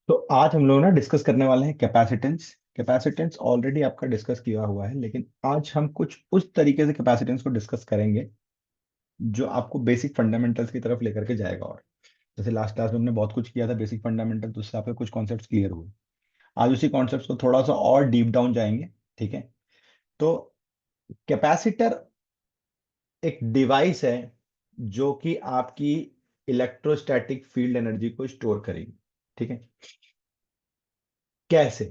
तो आज हम लोग ना डिस्कस करने वाले हैं कैपेसिटेंस। कैपेसिटेंस ऑलरेडी आपका डिस्कस किया हुआ है, लेकिन आज हम कुछ उस तरीके से कैपेसिटेंस को डिस्कस करेंगे जो आपको बेसिक फंडामेंटल्स की तरफ लेकर के जाएगा। और जैसे लास्ट क्लास में हमने बहुत कुछ किया था बेसिक फंडामेंटल, तो उससे आपके कुछ कॉन्सेप्ट्स क्लियर हुए। आज उसी कॉन्सेप्ट्स को थोड़ा सा और डीप डाउन जाएंगे। ठीक है। तो कैपेसिटर एक डिवाइस है जो कि आपकी इलेक्ट्रोस्टैटिक फील्ड एनर्जी को स्टोर करेगी। ठीक है। कैसे?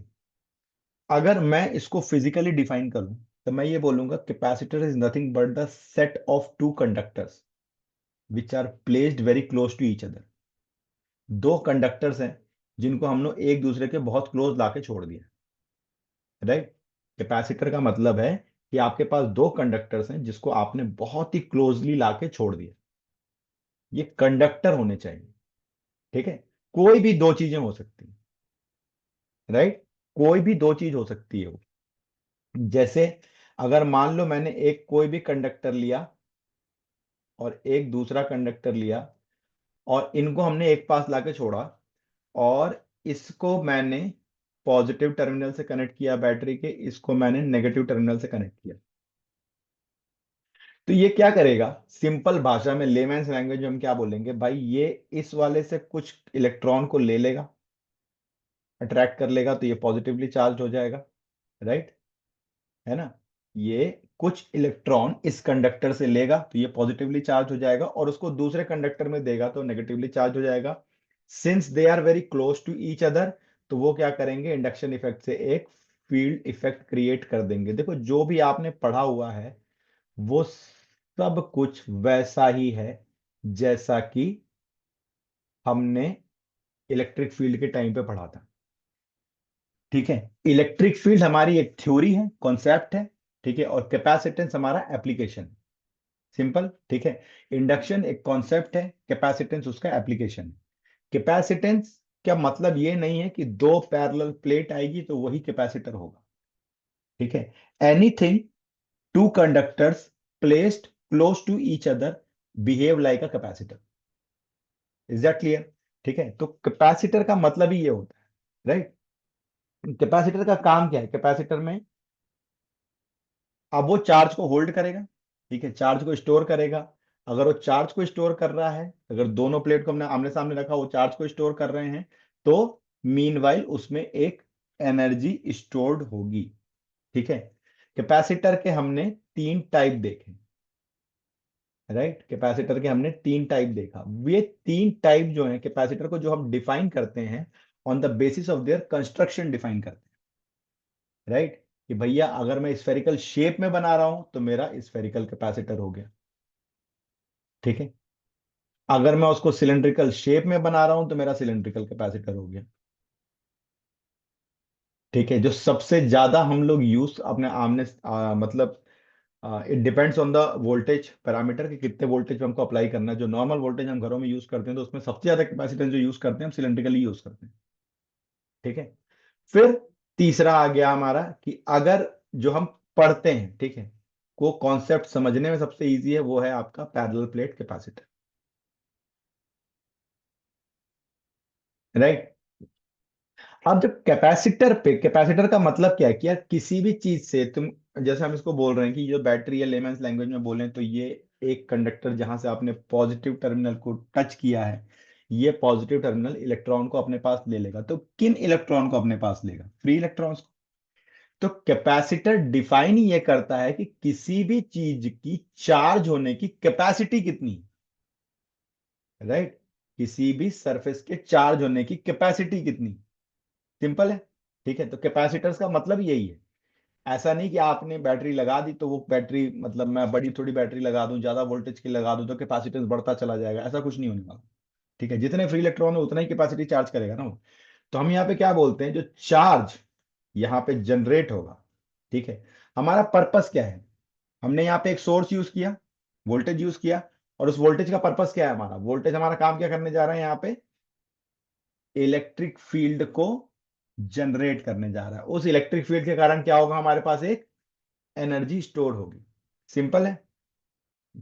अगर मैं इसको फिजिकली डिफाइन करूं तो मैं ये बोलूंगा capacitor is nothing but the set of two conductors which are placed very close to each other. दो कंडक्टर्स हैं जिनको हम लोग एक दूसरे के बहुत क्लोज लाके छोड़ दिया। राइट। कैपेसिटर का मतलब है कि आपके पास दो कंडक्टर्स हैं जिसको आपने बहुत ही क्लोजली लाके छोड़ दिया। ये कंडक्टर होने चाहिए। ठीक है। कोई भी दो चीजें हो सकती हैं। राइट। कोई भी दो चीज हो सकती है वो। जैसे अगर मान लो मैंने एक कोई भी कंडक्टर लिया और एक दूसरा कंडक्टर लिया और इनको हमने एक पास लाके छोड़ा, और इसको मैंने पॉजिटिव टर्मिनल से कनेक्ट किया बैटरी के, इसको मैंने नेगेटिव टर्मिनल से कनेक्ट किया। तो ये क्या करेगा? सिंपल भाषा में, लेमैन्स लैंग्वेज में हम क्या बोलेंगे भाई, ये इस वाले से कुछ इलेक्ट्रॉन को ले लेगा, अट्रैक्ट कर लेगा, तो ये पॉजिटिवली चार्ज हो जाएगा। राइट। है ना। ये कुछ इलेक्ट्रॉन इस कंडक्टर से लेगा तो ये पॉजिटिवली चार्ज हो जाएगा, और उसको दूसरे कंडक्टर में देगा तो नेगेटिवली चार्ज हो जाएगा। Since they are very close to each other, तो वो क्या करेंगे, इंडक्शन इफेक्ट से एक फील्ड इफेक्ट क्रिएट कर देंगे। देखो, जो भी आपने पढ़ा हुआ है वो सब कुछ वैसा ही है जैसा कि हमने इलेक्ट्रिक फील्ड के टाइम पे पढ़ा था। ठीक है। इलेक्ट्रिक फील्ड हमारी एक थ्योरी है, कॉन्सेप्ट है। ठीक है। और कैपेसिटेंस हमारा एप्लीकेशन। सिंपल। ठीक है। इंडक्शन एक कॉन्सेप्ट है, कैपेसिटेंस उसका एप्लीकेशन है। कैपेसिटेंस क्या मतलब ये नहीं है कि दो पैरेलल प्लेट आएगी तो वही कैपेसिटर होगा। ठीक है। Anything two conductors placed close to each other behave like a capacitor. Is that clear? ठीक है। तो कैपेसिटर का मतलब ही ये होता है। राइट। कैपेसिटर का काम क्या है? कैपेसिटर में अब वो चार्ज को होल्ड करेगा। ठीक है। चार्ज को स्टोर करेगा। अगर वो चार्ज को स्टोर कर रहा है, अगर दोनों प्लेट को हमने आमने सामने रखा, वो चार्ज को स्टोर कर रहे हैं, तो मीनवाइल उसमें एक एनर्जी स्टोर्ड होगी। ठीक है। कैपेसिटर के हमने तीन टाइप देखे। राइट। कैपेसिटर के हमने तीन टाइप देखा। ये तीन टाइप जो है कैपेसिटर को, जो हम डिफाइन करते हैं on the basis of their construction define करते हैं। राइट। कि भैया अगर मैं स्फेरिकल शेप में बना रहा हूं तो मेरा स्फेरिकल कैपेसिटर हो गया। ठीक है। अगर मैं उसको सिलेंड्रिकल शेप में बना रहा हूं तो मेरा सिलेंड्रिकल कैपेसिटर हो गया। ठीक है। जो सबसे ज्यादा हम लोग यूज अपने आमने मतलब it depends on the voltage parameter कि कितने वोल्टेज पे हमको अप्लाई करना है। जो नॉर्मल वोल्टेज हम घरों में यूज करते हैं तो उसमें सबसे ज्यादा कैपेसिटेंस जो यूज करते हैं हम सिलेंड्रिकली यूज करते हैं। ठीक है। फिर तीसरा आ गया हमारा कि अगर जो हम पढ़ते हैं, ठीक है, को कॉन्सेप्ट समझने में सबसे इजी है, वो है आपका पैरेलल प्लेट कैपेसिटर। राइट। अब जब कैपेसिटर पे, कैपेसिटर का मतलब क्या है कि यार किसी भी चीज से तुम, जैसे हम इसको बोल रहे हैं कि जो बैटरी है, लेमैन्स लैंग्वेज में बोलें तो ये एक कंडक्टर जहां से आपने पॉजिटिव टर्मिनल को टच किया है, ये पॉजिटिव टर्मिनल इलेक्ट्रॉन को अपने पास ले लेगा। तो किन इलेक्ट्रॉन को अपने पास लेगा? फ्री इलेक्ट्रॉन्स को। तो कैपेसिटर डिफाइन ये करता है कि किसी भी चीज की चार्ज होने की कैपेसिटी कितनी है। राइट। किसी भी सरफेस के चार्ज होने की कैपेसिटी कितनी। सिंपल है। ठीक है। तो कैपेसिटर्स का मतलब यही है। ऐसा नहीं कि आपने बैटरी लगा दी तो वो बैटरी, मतलब मैं बड़ी थोड़ी बैटरी लगा दूं, ज्यादा वोल्टेज की लगा दूं तो कैपेसिटेंस बढ़ता चला जाएगा, ऐसा कुछ नहीं होने वाला। ठीक है। जितने फ्री इलेक्ट्रॉन है उतना ही कैपेसिटी चार्ज करेगा ना वो। तो हम यहाँ पे क्या बोलते हैं, जो चार्ज यहाँ पे जनरेट होगा, ठीक है, हमारा पर्पस क्या है? हमने यहाँ पे एक सोर्स यूज किया, वोल्टेज यूज किया, और उस वोल्टेज का पर्पस क्या है? हमारा वोल्टेज, हमारा काम क्या करने जा रहा है यहाँ पे? इलेक्ट्रिक फील्ड को जनरेट करने जा रहा है। उस इलेक्ट्रिक फील्ड के कारण क्या होगा? हमारे पास एक एनर्जी स्टोर होगी। सिंपल है।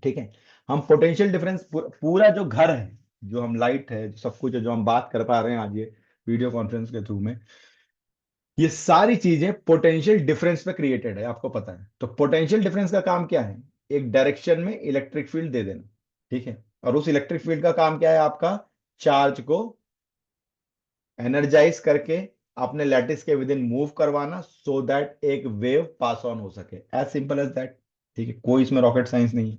ठीक है। हम पोटेंशियल डिफरेंस, पूरा जो घर है, जो हम लाइट है, जो सब कुछ है, जो हम बात कर पा रहे हैं आज, ये वीडियो कॉन्फ्रेंस के थ्रू में। ये सारी चीजें पोटेंशियल डिफरेंस पे क्रिएटेड है, आपको पता है। तो पोटेंशियल डिफरेंस का काम क्या है? एक डायरेक्शन में इलेक्ट्रिक फील्ड दे देना, ठीक है। और उस इलेक्ट्रिक फील्ड का काम क्या है? आपका चार्ज को एनर्जाइज करके अपने लैटिस के विद इन मूव करवाना, सो दैट एक वेव पास ऑन हो सके, एज सिंपल एज दैट। ठीक है, कोई इसमें रॉकेट साइंस नहीं है।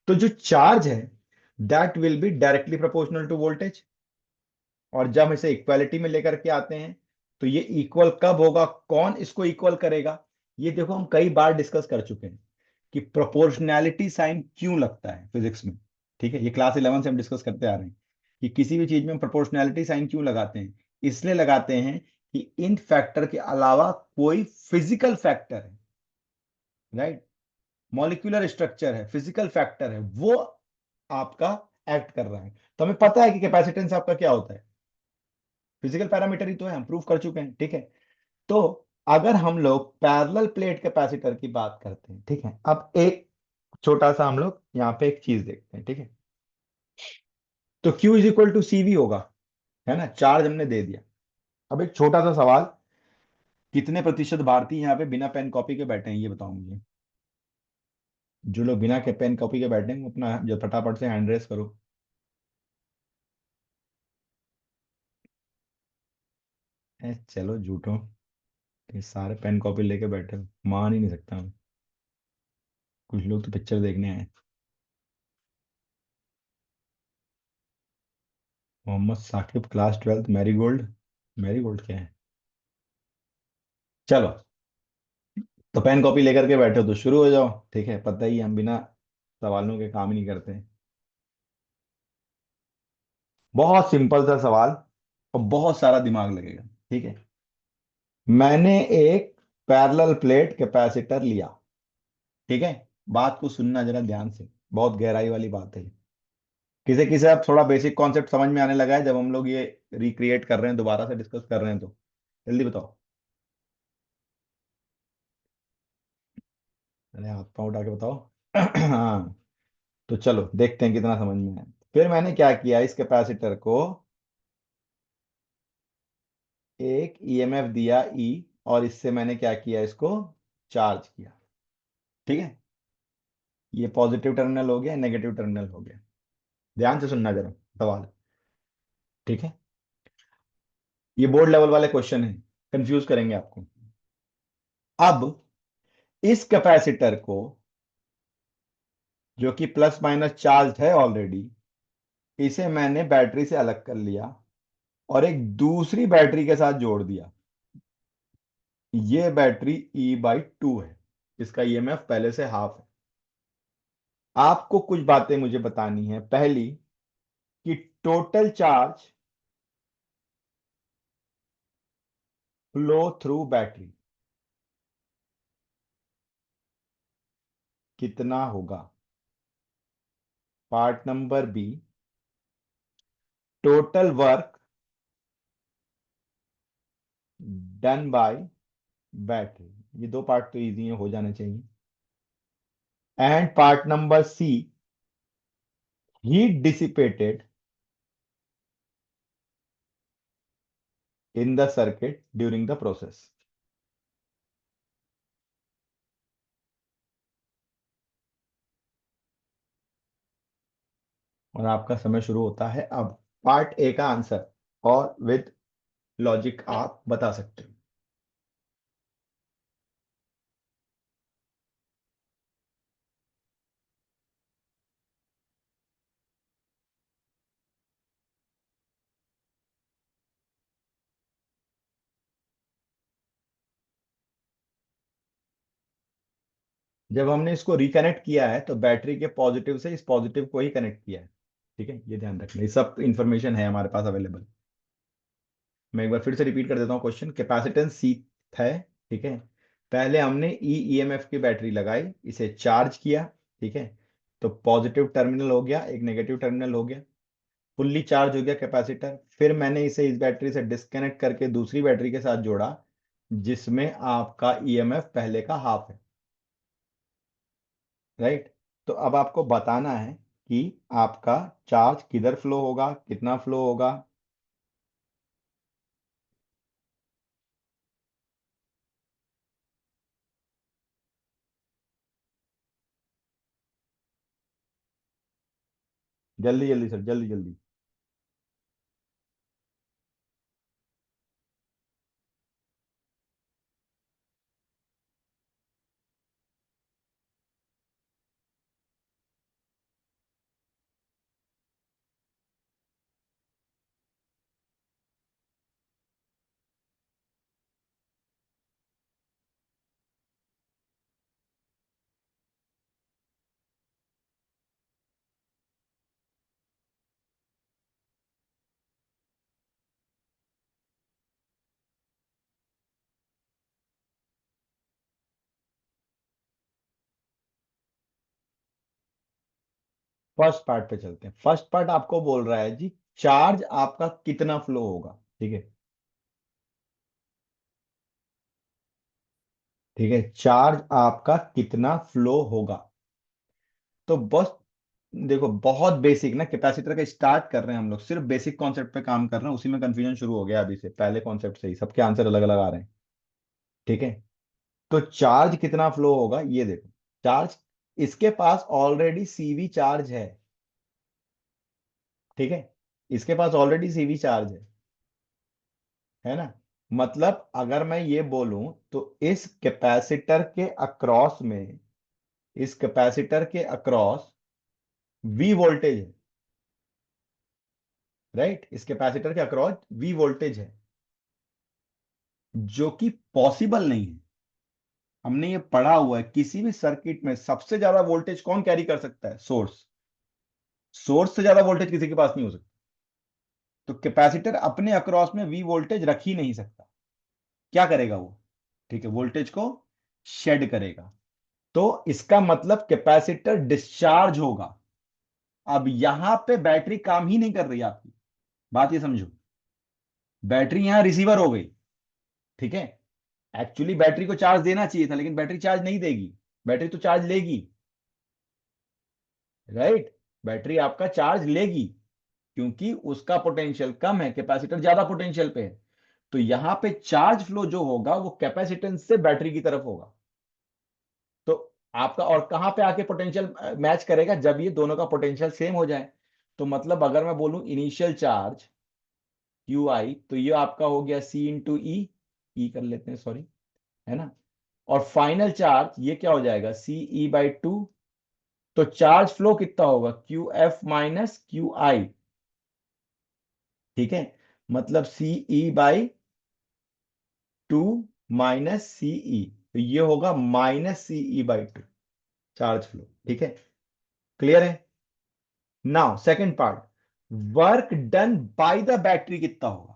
तो जो चार्ज है that will be directly proportional to voltage. और जब हम इसे इक्वालिटी में लेकर के आते हैं तो ये इक्वल कब होगा, कौन इसको इक्वल करेगा? ये देखो हम कई बार डिस्कस कर चुके हैं कि प्रोपोर्शनैलिटी साइन क्यों लगता है फिजिक्स में। ठीक है, ये क्लास 11 से हम डिस्कस करते आ रहे हैं कि किसी भी चीज में प्रोपोर्शनैलिटी साइन क्यों लगाते हैं। इसलिए लगाते हैं कि इन फैक्टर के अलावा कोई फिजिकल फैक्टर है, राइट, मॉलिक्यूलर स्ट्रक्चर है, फिजिकल फैक्टर है, वो आपका एक्ट कर रहा है। तो हमें पता है कि कैपेसिटेंस आपका क्या होता है, फिजिकल पैरामीटर ही तो है, हम प्रूव कर चुके हैं। ठीक है, तो अगर हम लोग पैरेलल प्लेट कैपेसिटर की बात करते हैं, ठीक है, अब एक छोटा सा हम लोग यहाँ पे एक चीज देखते हैं, ठीक है। तो Q is equal to C V होगा, है ना, चार्ज हमने दे दिया। अब एक छोटा सा सवाल, कितने प्रतिशत भारतीय यहाँ पे बिना पेन कॉपी के बैठे हैं, ये बताओ मुझे। जो लोग बिना के पेन कॉपी के बैठे हैं वो अपना जो फटाफट से हैंड रेस करो। चलो झूठो, ये सारे पेन कॉपी लेके बैठे हो, मान ही नहीं सकता मैं। कुछ लोग तो पिक्चर देखने आए। Mohammad Saqib class 12 marigold. Marigold क्या है? चलो, तो पेन कॉपी लेकर के बैठे हो तो शुरू हो जाओ। ठीक है, पता ही है, हम बिना सवालों के काम ही नहीं करते। बहुत सिंपल सा सवाल और बहुत सारा दिमाग लगेगा। ठीक है, मैंने एक पैरेलल प्लेट कैपेसिटर लिया, ठीक है। बात को सुनना जरा ध्यान से, बहुत गहराई वाली बात है। किसे किसे अब थोड़ा बेसिक कॉन्सेप्ट समझ में आने लगा है जब हम लोग ये रिक्रिएट कर रहे हैं, दोबारा से डिस्कस कर रहे हैं, तो जल्दी बताओ। अरे हाथ पाँव उठा के बताओ। हाँ, तो चलो देखते हैं कितना समझ में आया। फिर मैंने क्या किया, इस कैपेसिटर को एक ईएमएफ दिया ई, और इससे मैंने क्या किया, इसको चार्ज किया। ठीक है, ये पॉजिटिव टर्मिनल हो गया, नेगेटिव टर्मिनल हो गया। ध्यान से सुनना जरा सवाल, ठीक है। ये बोर्ड लेवल वाले क्वेश्चन है, कंफ्यूज करेंगे आपको। अब इस कैपेसिटर को, जो कि प्लस माइनस चार्ज है ऑलरेडी, इसे मैंने बैटरी से अलग कर लिया और एक दूसरी बैटरी के साथ जोड़ दिया। ये बैटरी E/2 है, इसका ईएमएफ पहले से हाफ है। आपको कुछ बातें मुझे बतानी है। पहली, कि total charge flow through battery कितना होगा। Part number B, total work done by battery. ये दो पार्ट तो इजी हो जाने चाहिए। And part number C, heat dissipated in the circuit during the process. और आपका समय शुरू होता है अब। पार्ट ए का आंसर और विद लॉजिक आप बता सकते हो। जब हमने इसको रिकनेक्ट किया है तो बैटरी के पॉजिटिव से इस पॉजिटिव को ही कनेक्ट किया है। ठीक है, ये ध्यान रखना, ये सब इंफॉर्मेशन है हमारे पास अवेलेबल। मैं एक बार फिर से रिपीट कर देता हूँ क्वेश्चन। कैपेसिटेंस सी है, ठीक है। पहले हमने ईएमएफ की बैटरी लगाई, इसे चार्ज किया, ठीक है। तो पॉजिटिव टर्मिनल हो गया, एक नेगेटिव टर्मिनल हो गया, फुल्ली चार्ज हो गया कैपेसिटर। फिर मैंने इसे इस बैटरी से डिस्कनेक्ट करके दूसरी बैटरी के साथ जोड़ा, जिसमें आपका ईएमएफ पहले का हाफ है, राइट। तो अब आपको बताना है कि आपका चार्ज किधर फ्लो होगा, कितना फ्लो होगा। जल्दी जल्दी सर, जल्दी जल्दी। फर्स्ट पार्ट पे चलते हैं। फर्स्ट पार्ट आपको बोल रहा है जी, चार्ज आपका कितना फ्लो होगा। ठीक है, ठीक है, चार्ज आपका कितना फ्लो होगा। तो बस देखो, बहुत बेसिक ना, कैपेसिटर का स्टार्ट कर रहे हैं हम लोग, सिर्फ बेसिक कॉन्सेप्ट पे काम कर रहे हैं, उसी में कंफ्यूजन शुरू हो गया अभी से, पहले कॉन्सेप्ट से ही सबके आंसर अलग अलग आ रहे हैं। ठीक है, तो चार्ज कितना फ्लो होगा ये देखो। चार्ज, इसके पास ऑलरेडी सीवी चार्ज है। ठीक है, इसके पास ऑलरेडी सीवी चार्ज है ना। मतलब अगर मैं ये बोलूं तो इस कैपेसिटर के अक्रॉस में, इस कैपेसिटर के अक्रॉस वी वोल्टेज है। राइट, इस कैपेसिटर के अक्रॉस वी वोल्टेज है, जो कि पॉसिबल नहीं है। हमने ये पढ़ा हुआ है, किसी भी सर्किट में सबसे ज्यादा वोल्टेज कौन कैरी कर सकता है? सोर्स। सोर्स से ज्यादा वोल्टेज किसी के पास नहीं हो सकता। तो कैपेसिटर अपने अक्रॉस में वी वोल्टेज रख ही नहीं सकता। क्या करेगा वो? ठीक है, वोल्टेज को शेड करेगा। तो इसका मतलब कैपेसिटर डिस्चार्ज होगा। अब यहां पे बैटरी काम ही नहीं कर रही आपकी, बात ये समझो। बैटरी यहां रिसीवर हो गई। ठीक है, एक्चुअली बैटरी को चार्ज देना चाहिए था, लेकिन बैटरी चार्ज नहीं देगी। बैटरी तो चार्ज लेगी। राइट, बैटरी आपका चार्ज लेगी, क्योंकि उसका पोटेंशियल कम है, कैपेसिटर ज्यादा पोटेंशियल पे है। तो यहां पे चार्ज फ्लो जो होगा वो कैपेसिटेंस से बैटरी की तरफ होगा। तो आपका और कहां पे आके पोटेंशियल मैच करेगा? जब ये दोनों का पोटेंशियल सेम हो जाए। तो मतलब अगर मैं बोलूं इनिशियल चार्ज क्यू आई, तो ये आपका हो गया सी इंटू ई, ई कर लेते हैं सॉरी, है ना। और फाइनल चार्ज ये क्या हो जाएगा? C E by two. तो चार्ज फ्लो कितना होगा? Q F minus Q I. ठीक है, मतलब C E by two minus C E, तो ये होगा minus C E by two, charge flow. ठीक है, क्लियर है। Now second part, work done by the battery कितना होगा?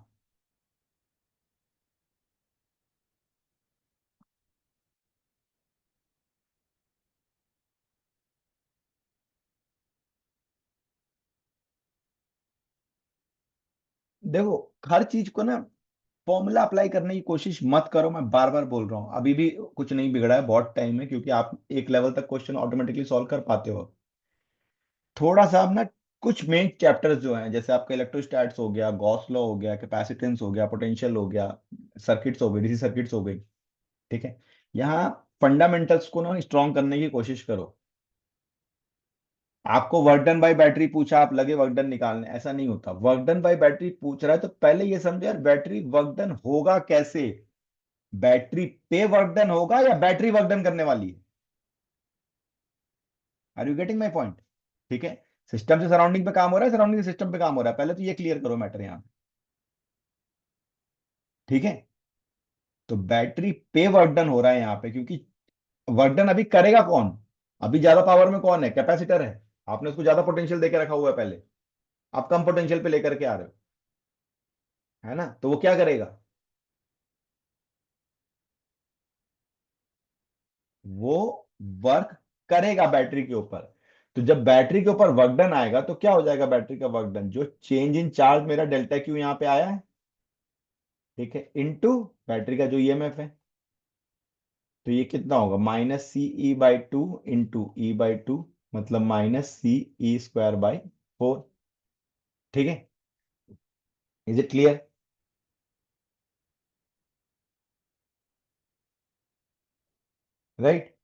देखो, हर चीज को ना फॉर्मूला अप्लाई करने की कोशिश मत करो, मैं बार बार बोल रहा हूं, अभी भी कुछ नहीं बिगड़ा है, बहुत टाइम है, क्योंकि आप एक लेवल तक क्वेश्चन ऑटोमेटिकली सॉल्व कर पाते हो। थोड़ा सा आप ना, कुछ मेन चैप्टर्स जो हैं, जैसे आपका इलेक्ट्रोस्टैट्स हो गया, गॉस लॉ हो गया, कैपेसिटेंस हो गया, पोटेंशियल हो गया, सर्किट्स हो गई, डीसी सर्किट्स हो गई। ठीक है, यहाँ फंडामेंटल्स को ना स्ट्रॉन्ग करने की कोशिश करो। आपको वर्क डन बाय बैटरी पूछा, आप लगे वर्क डन निकालने, ऐसा नहीं होता। वर्क डन बाय बैटरी पूछ रहा है तो पहले ये समझो यार, बैटरी वर्क डन होगा कैसे? बैटरी पे वर्क डन होगा या बैटरी वर्क डन करने वाली है? Are you getting my point? ठीक है, सिस्टम से सराउंडिंग पे काम हो रहा है, सराउंडिंग से सिस्टम पे काम हो रहा है, पहले तो ये क्लियर करो मैटर यहां पे। ठीक है, तो बैटरी पे वर्क डन हो रहा है यहां पे, क्योंकि वर्क डन अभी करेगा कौन? अभी ज्यादा पावर में कौन है? कैपेसिटर है। आपने उसको ज्यादा पोटेंशियल देके रखा हुआ है पहले, आप कम पोटेंशियल पे लेकर के आ रहे हो, है ना। तो वो क्या करेगा? वो वर्क करेगा बैटरी के ऊपर। तो जब बैटरी के ऊपर वर्क डन आएगा तो क्या हो जाएगा? बैटरी का वर्क डन, जो चेंज इन चार्ज मेरा डेल्टा क्यू यहां पे आया है, ठीक है, इनटू बैटरी का जो ईएमएफ है। तो ये कितना होगा? Minus C E by two into E by two, मतलब minus C E square by four. ठीक है, is it clear? Right,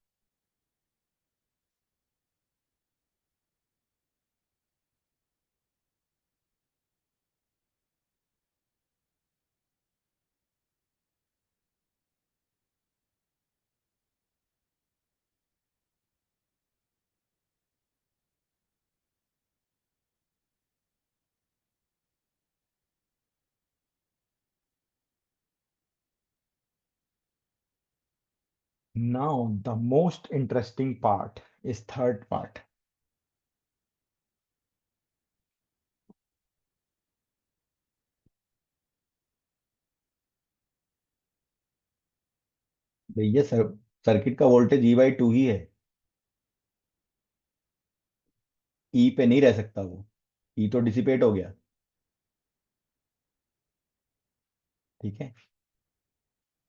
now the most interesting part is third part. भैया सर्किट का वोल्टेज E/2 ही है। ई पे नहीं रह सकता वो। ई तो डिसिपेट हो गया। ठीक है।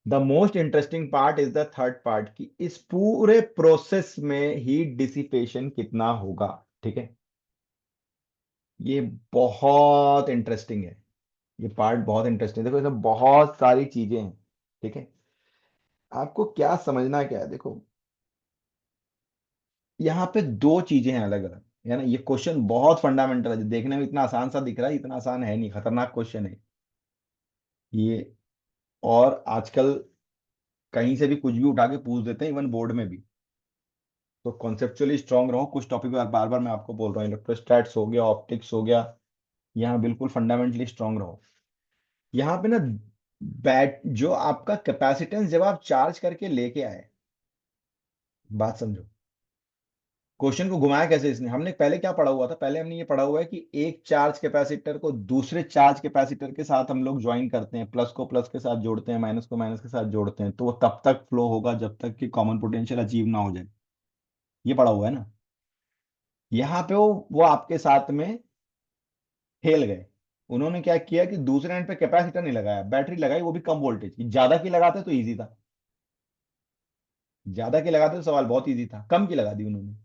The most interesting part is the third part कि इस पूरे प्रोसेस में हीट डिसिपेशन कितना होगा। ठीक है। ये बहुत इंटरेस्टिंग है। ये पार्ट बहुत इंटरेस्टिंग है। देखो इसमें बहुत सारी चीजें हैं। ठीक है। आपको क्या समझना क्या है, देखो यहाँ पे दो चीजें हैं अलग अलग, है ना। ये क्वेश्चन बहुत फंडामेंटल है, जो देखने में इतना आसान सा दिख रहा है, इतना आसान है नहीं, खतरनाक क्वेश्चन है ये। और आजकल कहीं से भी कुछ भी उठा के पूछ देते हैं, इवन बोर्ड में भी। तो कॉन्सेप्चुअली स्ट्रांग रहो, कुछ टॉपिक बार बार बार मैं आपको बोल रहा हूँ, इलेक्ट्रोस्टैट्स हो गया, ऑप्टिक्स हो गया, यहाँ बिल्कुल फंडामेंटली स्ट्रांग रहो। यहाँ पे ना बैट जो आपका कैपेसिटेंस जब आप चार्ज करके लेके आए, बात समझो। क्वेश्चन को घुमाया कैसे इसने, हमने पहले क्या पढ़ा हुआ था, पहले हमने ये पढ़ा हुआ है कि एक चार्ज कैपेसिटर को दूसरे चार्ज कैपेसिटर के साथ हम लोग ज्वाइन करते हैं, प्लस को प्लस के साथ जोड़ते हैं, माइनस को माइनस के साथ जोड़ते हैं, तो वो तब तक फ्लो होगा जब तक कि कॉमन पोटेंशियल अचीव ना हो जाए। ये पढ़ा हुआ है ना। यहाँ पे वो आपके साथ में खेल गए। उन्होंने क्या किया कि दूसरे एंड पे कैपेसिटर नहीं लगाया, बैटरी लगाई, वो भी कम वोल्टेज की। ज्यादा की लगाते तो इजी था, ज्यादा की लगाते तो सवाल बहुत इजी था, कम की लगा दी उन्होंने।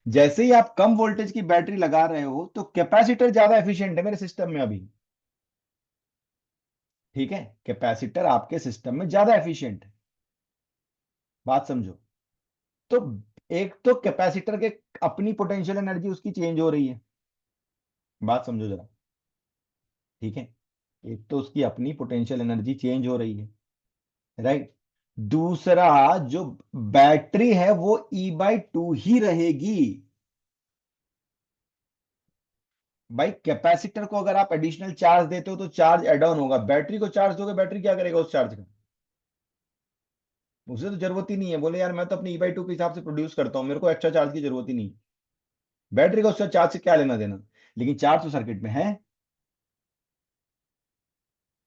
जैसे ही आप कम वोल्टेज की बैटरी लगा रहे हो तो कैपेसिटर ज्यादा एफिशिएंट है मेरे सिस्टम में अभी। ठीक है। कैपेसिटर आपके सिस्टम में ज्यादा एफिशिएंट है। बात समझो। तो एक तो कैपेसिटर के अपनी पोटेंशियल एनर्जी उसकी चेंज हो रही है। बात समझो जरा। ठीक है। एक तो उसकी अपनी पोटेंशियल एनर्जी चेंज हो रही है, राइट। दूसरा, जो बैटरी है वो E/2 ही रहेगी। भाई कैपेसिटर को अगर आप एडिशनल चार्ज देते हो तो चार्ज एड ऑन होगा, बैटरी को चार्ज दोगे, बैटरी क्या करेगा उस चार्ज का। उसे तो जरूरत ही नहीं है, बोले यार मैं तो अपनी E/2 के हिसाब से प्रोड्यूस करता हूं, मेरे को एक्स्ट्रा चार्ज की जरूरत ही नहीं है। बैटरी का उससे चार्ज से क्या लेना देना। लेकिन चार्ज तो सर्किट में है।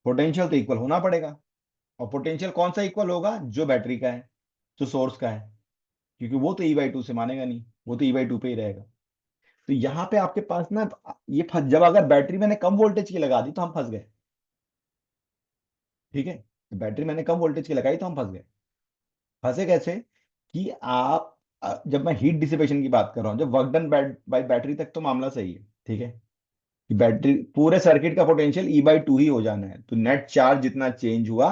पोटेंशियल तो इक्वल होना पड़ेगा। और पोटेंशियल कौन सा इक्वल होगा, जो बैटरी का है, जो सोर्स का है। क्योंकि वो तो E/2 से मानेगा नहीं, वो तो E/2 पे ही रहेगा। तो यहां पे आपके पास ना, ये जब अगर बैटरी मैंने कम वोल्टेज की लगा दी तो हम फंस गए। ठीक है। तो बैटरी मैंने कम वोल्टेज की लगाई तो हम फंस गए। फंसे कैसे कि आप जब मैं हीट डिसिपेशन की बात कर रहा हूं, जब वर्क डन बाय बैटरी तक तो मामला सही है। ठीक है। कि बैटरी पूरे सर्किट का पोटेंशियल E/2 ही हो जाना है, तो नेट चार्ज जितना चेंज हुआ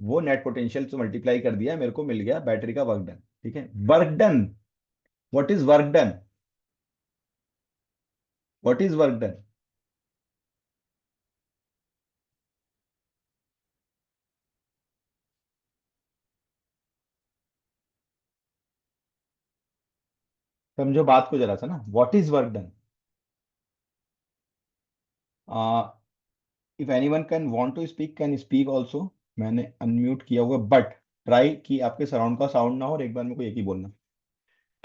वो नेट पोटेंशियल से मल्टीप्लाई कर दिया, मेरे को मिल गया बैटरी का वर्क डन। ठीक है। Work done, what is work done, what is work done. समझो बात को जरा सा ना, what is work done. If anyone can want to speak can speak also. मैंने अनम्यूट किया हुआ, बट ट्राई कि आपके सराउंड का साउंड ना हो और एक बार मेरे को एक ही बोलना।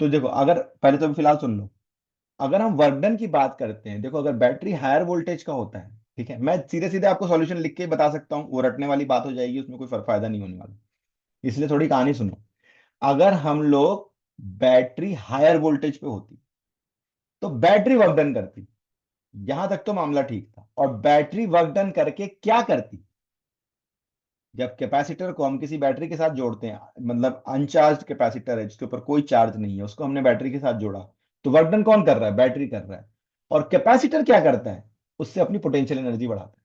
तो देखो, अगर पहले तो फिलहाल सुन लो। अगर हम वर्क डन की बात करते हैं, देखो अगर बैटरी हायर वोल्टेज का होता है, ठीक है, मैं सीधे सीधे आपको सॉल्यूशन लिख के बता सकता हूँ, वो रटने वाली बात हो जाएगी, उसमें कोई फायदा नहीं होने वाला। इसलिए थोड़ी कहानी सुनो। अगर हम लोग बैटरी हायर वोल्टेज पे होती तो बैटरी वर्क डन करती, यहां तक तो मामला ठीक था। और बैटरी वर्क डन करके क्या करती, जब कैपेसिटर को हम किसी बैटरी के साथ जोड़ते हैं, मतलब अनचार्ज कैपेसिटर है जिसके ऊपर कोई चार्ज नहीं है, उसको हमने बैटरी के साथ जोड़ा, तो वर्क डन कौन कर रहा है, बैटरी कर रहा है। और कैपेसिटर क्या करता है, उससे अपनी पोटेंशियल एनर्जी बढ़ाता है।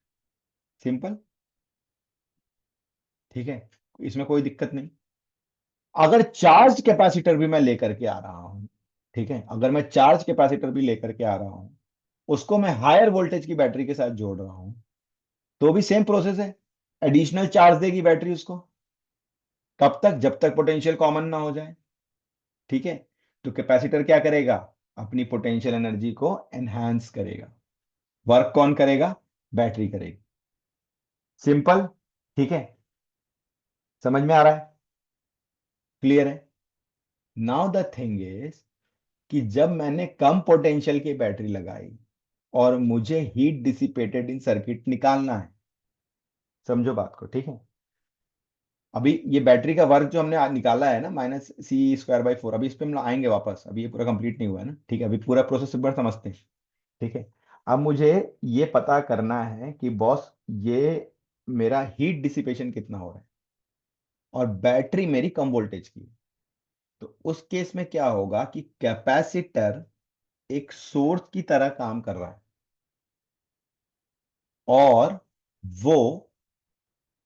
सिंपल। ठीक है। इसमें कोई दिक्कत नहीं। अगर चार्ज कैपेसिटर भी मैं लेकर के आ रहा हूं, ठीक है, अगर मैं चार्ज कैपेसिटर भी लेकर के आ रहा हूं, उसको मैं हायर वोल्टेज की बैटरी के साथ जोड़ रहा हूं, तो भी सेम प्रोसेस है। एडिशनल चार्ज देगी बैटरी उसको। कब तक, जब तक पोटेंशियल कॉमन ना हो जाए। ठीक है। तो कैपेसिटर क्या करेगा, अपनी पोटेंशियल एनर्जी को एनहांस करेगा। वर्क कौन करेगा, बैटरी करेगी। सिंपल। ठीक है। समझ में आ रहा है। क्लियर है? नाउ द थिंग इज कि जब मैंने कम पोटेंशियल की बैटरी लगाई और मुझे हीट डिसिपेटेड इन सर्किट निकालना है, समझो बात को, ठीक है? अभी ये बैटरी का वर्क जो हमने निकाला है ना, -c²/4, अभी इस पे हम आएंगे वापस, अभी ये पूरा कंप्लीट नहीं हुआ है ना, ठीक है? अभी पूरा प्रोसेस एक बार समझते हैं, ठीक है? अब मुझे ये पता करना है कि बॉस, ये मेरा हीट डिसिपेशन कितना हो रहा है, और बैटरी मेरी कम वोल्टेज की है। तो उस केस में क्या होगा कि कैपेसिटर एक सोर्स की तरह काम कर रहा है, और वो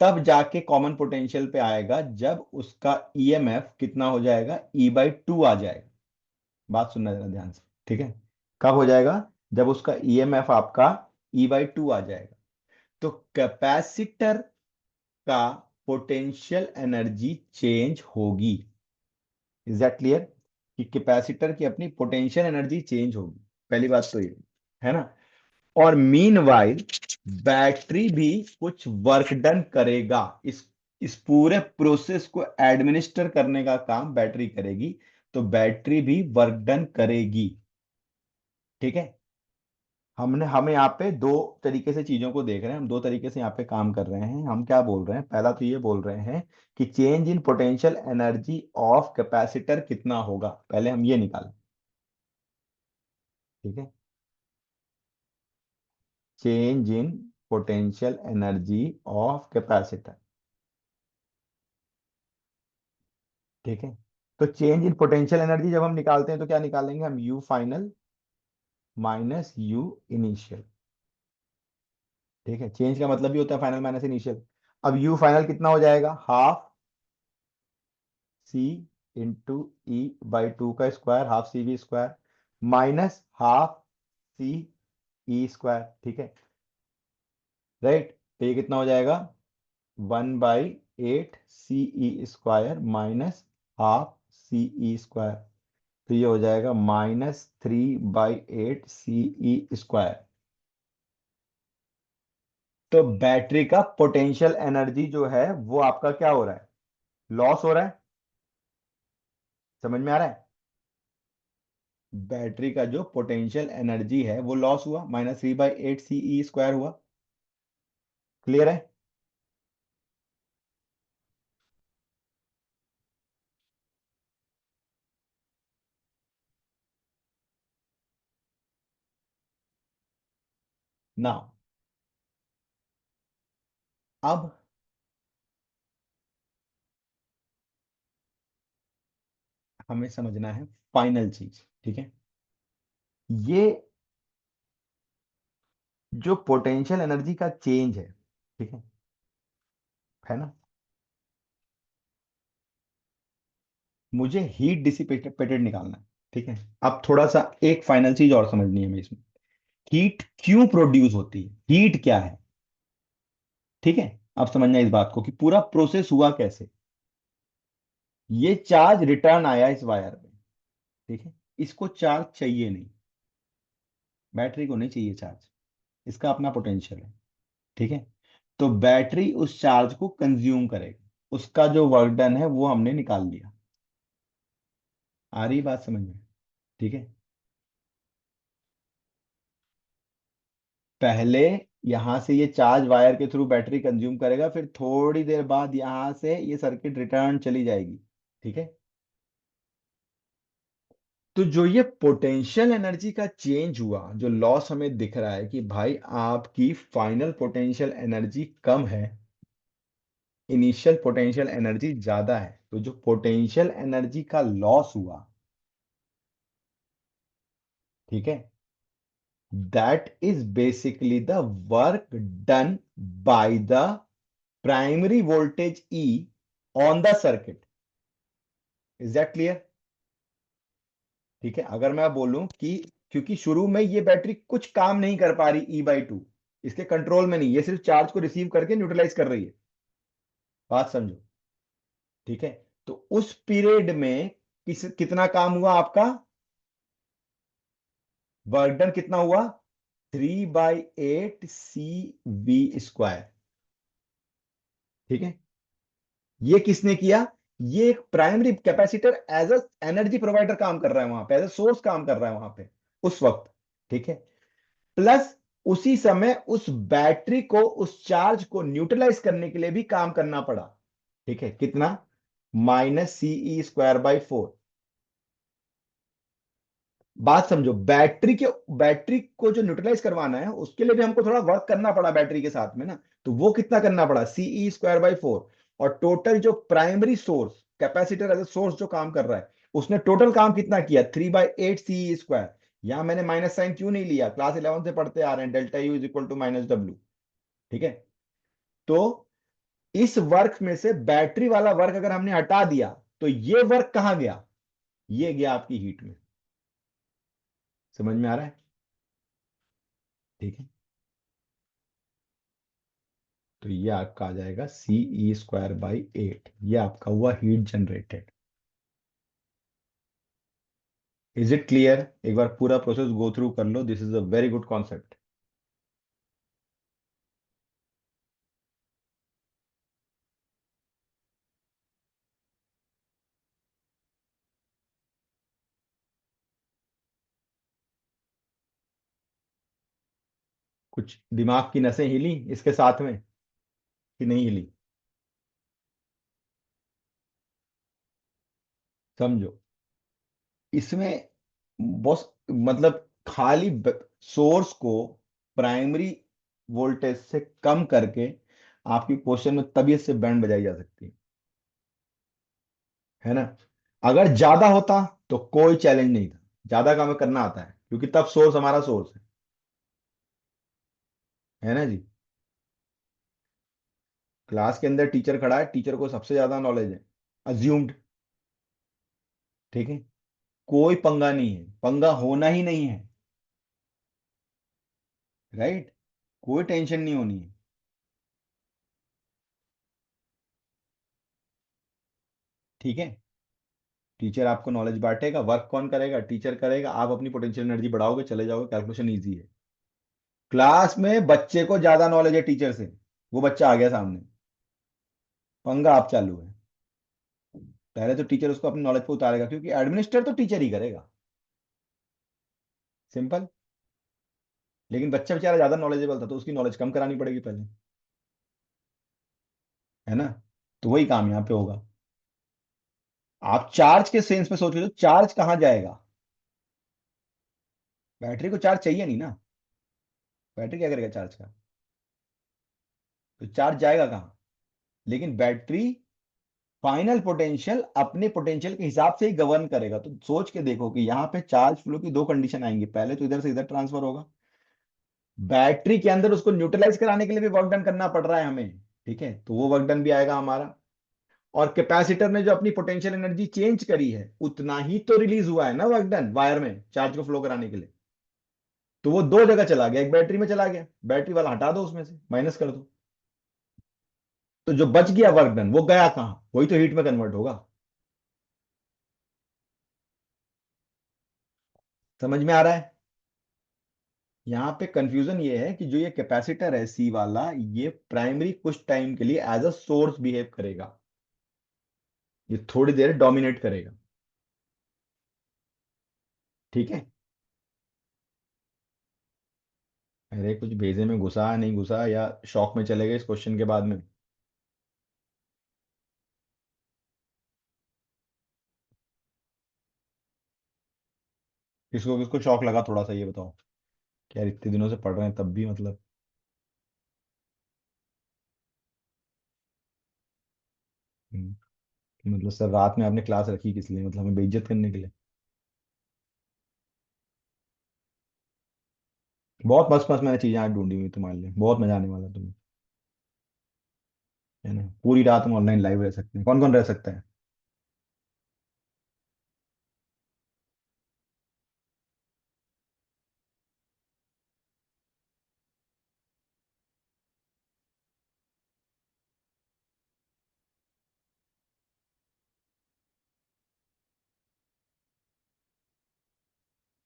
तब जाके कॉमन पोटेंशियल पे आएगा जब उसका ईएमएफ कितना हो जाएगा, E/2 आ जाएगा। बात सुनना जरा ध्यान से, ठीक है? कब हो जाएगा? जब उसका ईएमएफ आपका E/2 आ जाएगा। तो कैपेसिटर का पोटेंशियल एनर्जी चेंज होगी। Is that clear? कि कैपेसिटर की अपनी पोटेंशियल एनर्जी चेंज होगी, पहली बात तो ये है ना। और मीनवाइल बैटरी भी कुछ वर्क डन करेगा, इस पूरे प्रोसेस को एडमिनिस्टर करने का काम बैटरी करेगी। तो बैटरी भी वर्क डन करेगी, ठीक है? हमें यहाँ पे दो तरीके से चीजों को देख रहे हैं, हम दो तरीके से यहाँ पे काम कर रहे हैं। हम क्या बोल रहे हैं? पहला तो ये बोल रहे हैं कि change in potential energy of capacitor कितना होगा, पहले हम ये निकालें, ठीक है? Change in potential energy of capacitor, ठीक है? तो चेंज इन पोटेंशियल एनर्जी जब हम निकालते हैं तो क्या निकालेंगे हम? You final minus you initial, ठीक है? चेंज का मतलब भी होता है फाइनल माइनस इनिशियल। अब यू फाइनल कितना हो जाएगा? हाफ सी इंटू E/2 का square, half CV², minus half CE², ठीक है? राइट? तो ये कितना हो जाएगा? 1/8 CE² माइनस हाफ CE²। तो ये हो जाएगा -3/8 CE²। तो बैटरी का पोटेंशियल एनर्जी जो है वो आपका क्या हो रहा है? लॉस हो रहा है। समझ में आ रहा है? बैटरी का जो पोटेंशियल एनर्जी है वो लॉस हुआ, -3/8 CE² हुआ। क्लियर है? ना, अब हमें समझना है फाइनल चीज, ठीक है? ये जो पोटेंशियल एनर्जी का चेंज है, ठीक है ना? मुझे हीट डिसिपेटेड निकालना है, ठीक है? अब थोड़ा सा एक फाइनल चीज और समझनी है हमें इसमें। हीट क्यों प्रोड्यूस होती है, हीट क्या है, ठीक है? अब समझना है इस बात को कि पूरा प्रोसेस हुआ कैसे। ये चार्ज रिटर्न आया इस वायर में, ठीक है? इसको चार्ज चाहिए नहीं, बैटरी को नहीं चाहिए चार्ज, इसका अपना पोटेंशियल है, ठीक है? तो बैटरी उस चार्ज को कंज्यूम करेगा, उसका जो वर्क डन है वो हमने निकाल लिया। आ रही बात समझ में? ठीक है? पहले यहां से ये चार्ज वायर के थ्रू बैटरी कंज्यूम करेगा, फिर थोड़ी देर बाद यहां से ये सर्किट रिटर्न चली जाएगी, ठीक है? तो जो ये पोटेंशियल एनर्जी का चेंज हुआ, जो लॉस हमें दिख रहा है कि भाई आपकी फाइनल पोटेंशियल एनर्जी कम है, इनिशियल पोटेंशियल एनर्जी ज्यादा है, तो जो पोटेंशियल एनर्जी का लॉस हुआ, ठीक है, that is basically the work done by the primary voltage E on the circuit. Is that clear? ठीक है? अगर मैं बोलूं कि क्योंकि शुरू में ये बैटरी कुछ काम नहीं कर पा रही E/2, इसके कंट्रोल में नहीं, ये सिर्फ चार्ज को रिसीव करके न्यूट्रलाइज कर रही है। बात समझो, ठीक है? तो उस पीरियड में कितना काम हुआ आपका? वर्क डन कितना हुआ? 3/8 CV², ठीक है? ये किसने किया? ये एक primary capacitor as a energy provider काम कर रहा है वहां पे, एज अ सोर्स काम कर रहा है वहां पे उस वक्त। ठीक है। प्लस उसी समय उस बैटरी को, उस चार्ज को न्यूट्रलाइज करने के लिए भी काम करना पड़ा। ठीक है, कितना? -CE² by 4। बात समझो, बैटरी को जो न्यूट्रलाइज करवाना है उसके लिए भी हमको थोड़ा वर्क करना पड़ा बैटरी के साथ में ना। तो वो कितना करना पड़ा? CE² by 4। और टोटल जो primary source, capacitor as a source जो काम कर रहा है, उसने टोटल काम कितना किया? 3/8 CE²। यहां मैंने माइनस साइन क्यों नहीं लिया? क्लास 11 से पढ़ते आ रहे हैं, delta U is equal to -W। ठीक है। तो इस वर्क में से बैटरी वाला वर्क अगर हमने हटा दिया, तो ये वर्क कहां गया? ये गया आपकी हीट में। समझ में आ रहा है? ठीक है। तो ये आपका आ जाएगा CE²बाई 8। ये आपका हुआ heat generated. Is it clear? एक बार पूरा प्रोसेस गो थ्रू कर लो, this is a very good concept. कुछ दिमाग की नसें हिली इसके साथ में कि नहीं हिली? समझो, इसमें बस मतलब खाली सोर्स को प्राइमरी वोल्टेज से कम करके आपकी क्वेश्चन में तबीयत से बैंड बजाई जा सकती है ना। अगर ज्यादा होता तो कोई चैलेंज नहीं था, ज्यादा काम करना आता है क्योंकि तब सोर्स हमारा सोर्स है ना जी। क्लास के अंदर टीचर खड़ा है, टीचर को सबसे ज्यादा नॉलेज है, अज्यूम्ड। ठीक है। कोई पंगा नहीं है, पंगा होना ही नहीं है। राइट। कोई टेंशन नहीं होनी है। ठीक है। टीचर आपको नॉलेज बांटेगा, वर्क कौन करेगा? टीचर करेगा। आप अपनी पोटेंशियल एनर्जी बढ़ाओगे, चले जाओगे, कैलकुलेशन ईजी है। क्लास में बच्चे को ज्यादा नॉलेज है टीचर से, वो बच्चा आ गया सामने, पंगा आप चालू है। पहले तो टीचर उसको अपनी नॉलेज पे उतारेगा, क्योंकि एडमिनिस्टर तो टीचर ही करेगा। सिंपल। लेकिन बच्चा बेचारा ज्यादा नॉलेजेबल था तो उसकी नॉलेज कम करानी पड़ेगी पहले, है ना। तो वही काम यहाँ पे होगा। आप चार्ज के सेंस में सोच रहे हो, चार्ज कहाँ जाएगा? बैटरी को चार्ज चाहिए नहीं ना। बैटरी क्या करेगा चार्ज का? तो चार्ज जाएगा कहाँ? लेकिन बैटरी फाइनल पोटेंशियल अपने पोटेंशियल के हिसाब से ही गवर्न करेगा। तो सोच के देखो कि यहाँ पे चार्ज फ्लो की दो कंडीशन आएंगी। पहले तो इधर से इधर ट्रांसफर होगा, बैटरी के अंदर उसको न्यूट्रलाइज कराने के लिए भी वर्क डन करना पड़ रहा है हमें। ठीक है, तो वो वर्क डन भी आएगा हमारा। और कैपेसिटर ने जो अपनी पोटेंशियल एनर्जी चेंज करी है, उतना ही तो रिलीज हुआ है ना वर्क डन वायर में चार्ज को फ्लो कराने के लिए। तो वो दो जगह चला गया, एक बैटरी में चला गया, बैटरी वाला हटा दो, उसमें से माइनस कर दो। तो जो बच गया वर्क डन, वो गया कहाँ? वही तो हीट में कन्वर्ट होगा। समझ में आ रहा है? यहाँ पे कंफ्यूजन ये है कि जो ये कैपेसिटर है सी वाला, ये प्राइमरी कुछ टाइम के लिए एज अ सोर्स बिहेव करेगा। ये थोड़ी देर डोमिनेट करेगा। ठीक है। अरे कुछ भेजे में घुसा नहीं घुसा, या शॉक में चले गए इस क्वेश्चन के बाद में? किसको किसको शॉक लगा थोड़ा सा ये बताओ। क्या यार, इतने दिनों से पढ़ रहे हैं तब भी मतलब। मतलब सर रात में आपने क्लास रखी किस लिए? मतलब हमें बेइज्जत करने के लिए? बहुत मस्त मस्त मैंने चीजें आज ढूंढी हुई तुम्हारे लिए, बहुत मजा आने वाला है तुम्हें। है ना, पूरी रात हम ऑनलाइन लाइव रह सकते हैं, कौन कौन रह सकता है?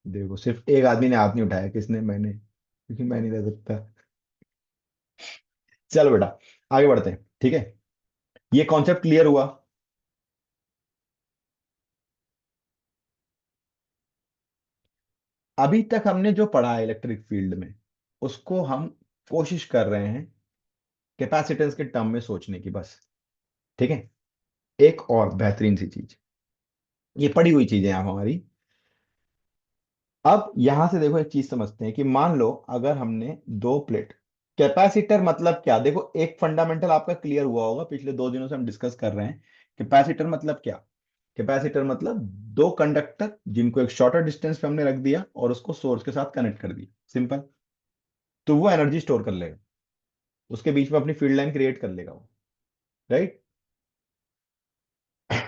देखो, सिर्फ एक आदमी ने हाथ नहीं उठाया, किसने? मैंने, क्योंकि मैं नहीं रह सकता। चलो बेटा, आगे बढ़ते हैं। ठीक है। ये कॉन्सेप्ट क्लियर हुआ? अभी तक हमने जो पढ़ा है इलेक्ट्रिक फील्ड में, उसको हम कोशिश कर रहे हैं कैपेसिटेंस के टर्म में सोचने की, बस। ठीक है। एक और बेहतरीन सी चीज, ये पड़ी हुई चीजें आप हमारी। अब यहां से देखो, एक चीज समझते हैं कि मान लो अगर हमने दो प्लेट, कैपेसिटर मतलब क्या, देखो एक फंडामेंटल आपका क्लियर हुआ होगा, पिछले 2 दिनों से हम डिस्कस कर रहे हैं। कैपेसिटर मतलब क्या? कैपेसिटर मतलब दो कंडक्टर जिनको एक शॉर्टर डिस्टेंस पे हमने रख दिया और उसको सोर्स के साथ कनेक्ट कर दिया, सिंपल। तो वो एनर्जी स्टोर कर लेगा, उसके बीच में अपनी फील्ड लाइन क्रिएट कर लेगा वो, राइट।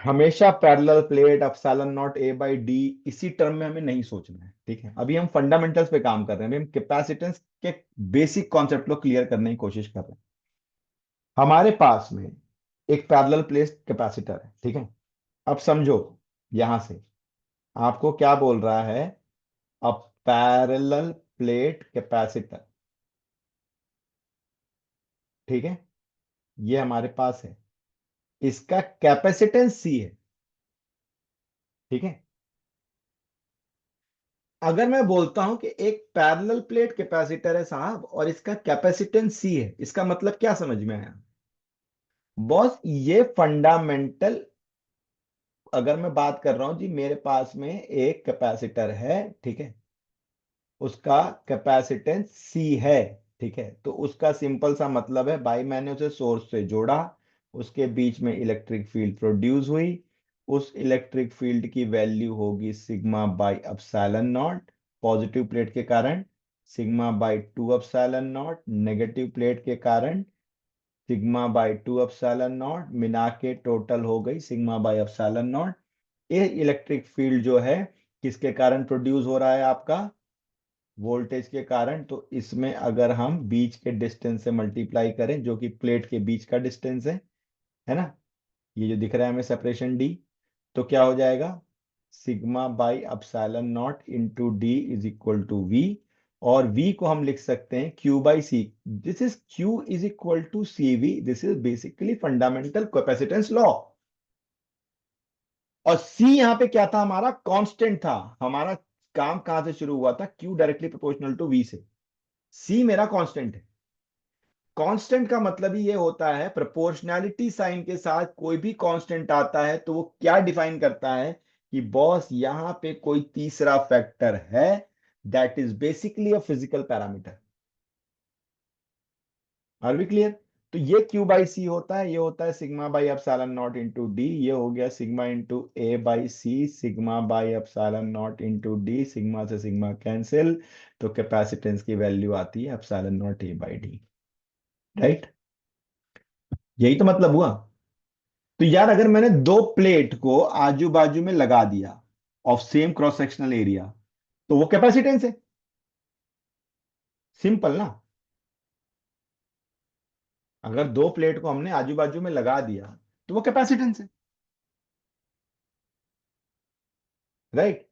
हमेशा parallel plate epsilon naught A by D, इसी टर्म में हमें नहीं सोचना है, ठीक है। अभी हम फंडामेंटल्स पे काम कर रहे हैं, अभी हम कैपेसिटेंस के बेसिक कॉन्सेप्ट को क्लियर करने की कोशिश कर रहे हैं। हमारे पास में एक पैरेलल प्लेट कैपेसिटर है, ठीक है। अब समझो, यहां से आपको क्या बोल रहा है, अब पैरेलल प्लेट कैपेसिटर, ठीक है, ये हमारे पास है, इसका कैपेसिटेंस सी है, ठीक है। अगर मैं बोलता हूं कि एक पैरेलल प्लेट कैपेसिटर है साहब और इसका कैपेसिटेंस सी है, इसका मतलब क्या समझ में आया? बॉस, ये फंडामेंटल, अगर मैं बात कर रहा हूं जी, मेरे पास में एक कैपेसिटर है, ठीक है, उसका कैपेसिटेंस सी है, ठीक है, तो उसका सिंपल सा मतलब है भाई, मैंने उसे सोर्स से जोड़ा, उसके बीच में इलेक्ट्रिक फील्ड प्रोड्यूस हुई, उस इलेक्ट्रिक फील्ड की वैल्यू होगी sigma by epsilon not, positive plate के कारण, sigma by 2 epsilon not, negative plate के कारण सिग्मा बाई 2 अपसाइलन नॉट, मिला के टोटल हो गई सिग्मा बाई अपसाइलन नॉट। ये इलेक्ट्रिक फील्ड जो है किसके कारण प्रोड्यूस हो रहा है आपका? वोल्टेज के कारण। तो इसमें अगर हम बीच के डिस्टेंस से मल्टीप्लाई करें, जो कि प्लेट के बीच का डिस्टेंस है ना, ये जो दिख रहा है हमें सेपरेशन डी, तो क्या हो जाएगा? Sigma by epsilon naught into D is equal to V, और v को हम लिख सकते हैं q by C. This is q is equal to C V, this is basically fundamental capacitance law. और c यहां पे क्या था? हमारा कांस्टेंट था। हमारा काम कहां से शुरू हुआ था? q directly proportional to v से। c मेरा कांस्टेंट है। कांस्टेंट का मतलब ही ये होता है, प्रोपोर्शनैलिटी साइन के साथ कोई भी कांस्टेंट आता है तो वो क्या डिफाइन करता है कि बॉस यहां पे कोई तीसरा फैक्टर है, that is basically a physical parameter. Are we clear? तो ये क्यू बाई सी होता है, ये होता है sigma by epsilon naught into D, ये हो गया sigma into A by C, sigma by epsilon naught into D, sigma से सिग्मा कैंसिल, तो कैपेसिटेंस की वैल्यू आती है epsilon naught A by D, right. यही तो मतलब हुआ। तो यार अगर मैंने दो प्लेट को आजू बाजू में लगा दिया of same cross sectional area, तो वो कैपेसिटेंस है, सिंपल ना। अगर दो प्लेट को हमने आजू बाजू में लगा दिया तो वो कैपेसिटेंस है, राइट।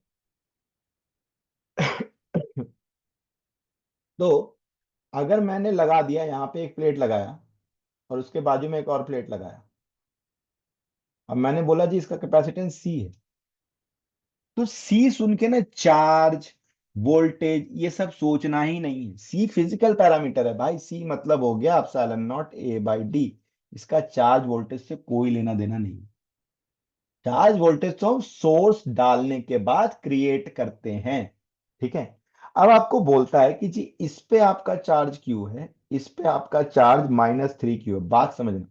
तो अगर मैंने लगा दिया, यहां पे एक प्लेट लगाया और उसके बाजू में एक और प्लेट लगाया, अब मैंने बोला जी इसका कैपेसिटेंस सी है, तो सी सुन के ना चार्ज, वोल्टेज, ये सब सोचना ही नहीं है। सी फिजिकल पैरामीटर है भाई, सी मतलब हो गया epsilon naught A by D. इसका चार्ज वोल्टेज से कोई लेना देना नहीं। चार्ज वोल्टेज तो हम सोर्स डालने के बाद क्रिएट करते हैं, ठीक है। अब आपको बोलता है कि जी इस पे आपका चार्ज क्यू है, इस पे आपका चार्ज -3 क्यू है, बात समझना।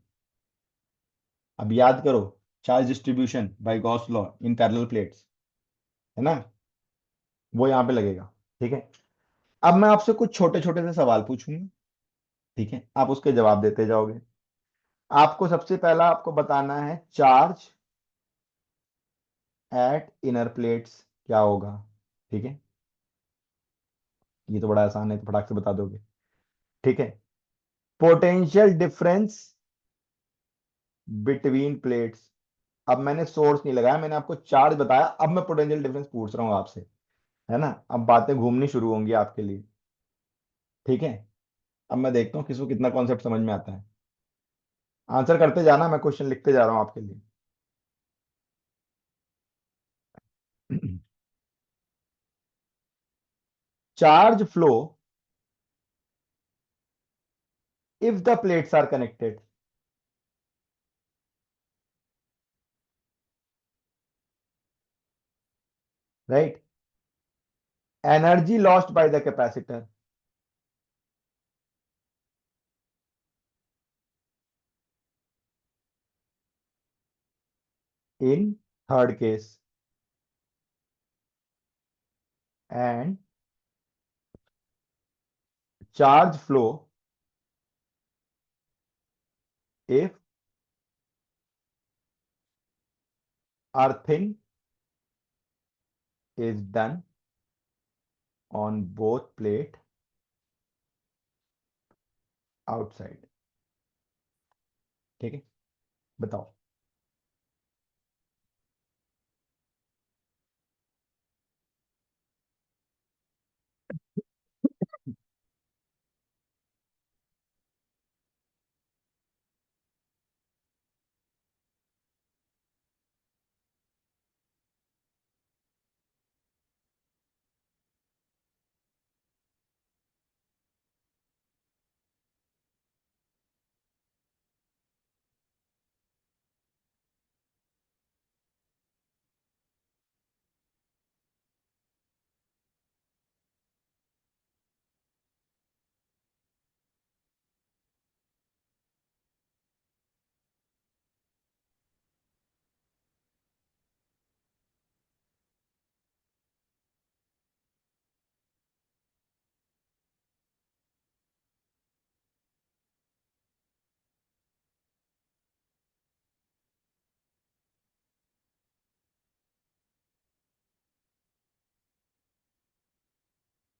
अब याद करो, charge distribution by Gauss law in parallel plates, है ना, वो यहां पे लगेगा, ठीक है। अब मैं आपसे कुछ छोटे छोटे से सवाल पूछूंगा, ठीक है, आप उसके जवाब देते जाओगे। आपको सबसे पहला आपको बताना है चार्ज एट इनर प्लेट्स क्या होगा, ठीक है। ये तो बड़ा आसान है, तो फटाक से बता दोगे, ठीक है। पोटेंशियल डिफरेंस बिटवीन प्लेट्स, अब मैंने सोर्स नहीं लगाया, मैंने आपको चार्ज बताया, अब मैं पोटेंशियल डिफरेंस पूछ रहा हूं आपसे, है ना। अब बातें घूमनी शुरू होंगी आपके लिए, ठीक है। अब मैं देखता हूँ किसको कितना कॉन्सेप्ट समझ में आता है। आंसर करते जाना, मैं क्वेश्चन लिखते जा रहा हूं आपके लिए। Charge flow if the plates are connected, right? Energy lost by the capacitor in third case, and charge flow if earthing is done on both plate outside. ठीक है, बताओ।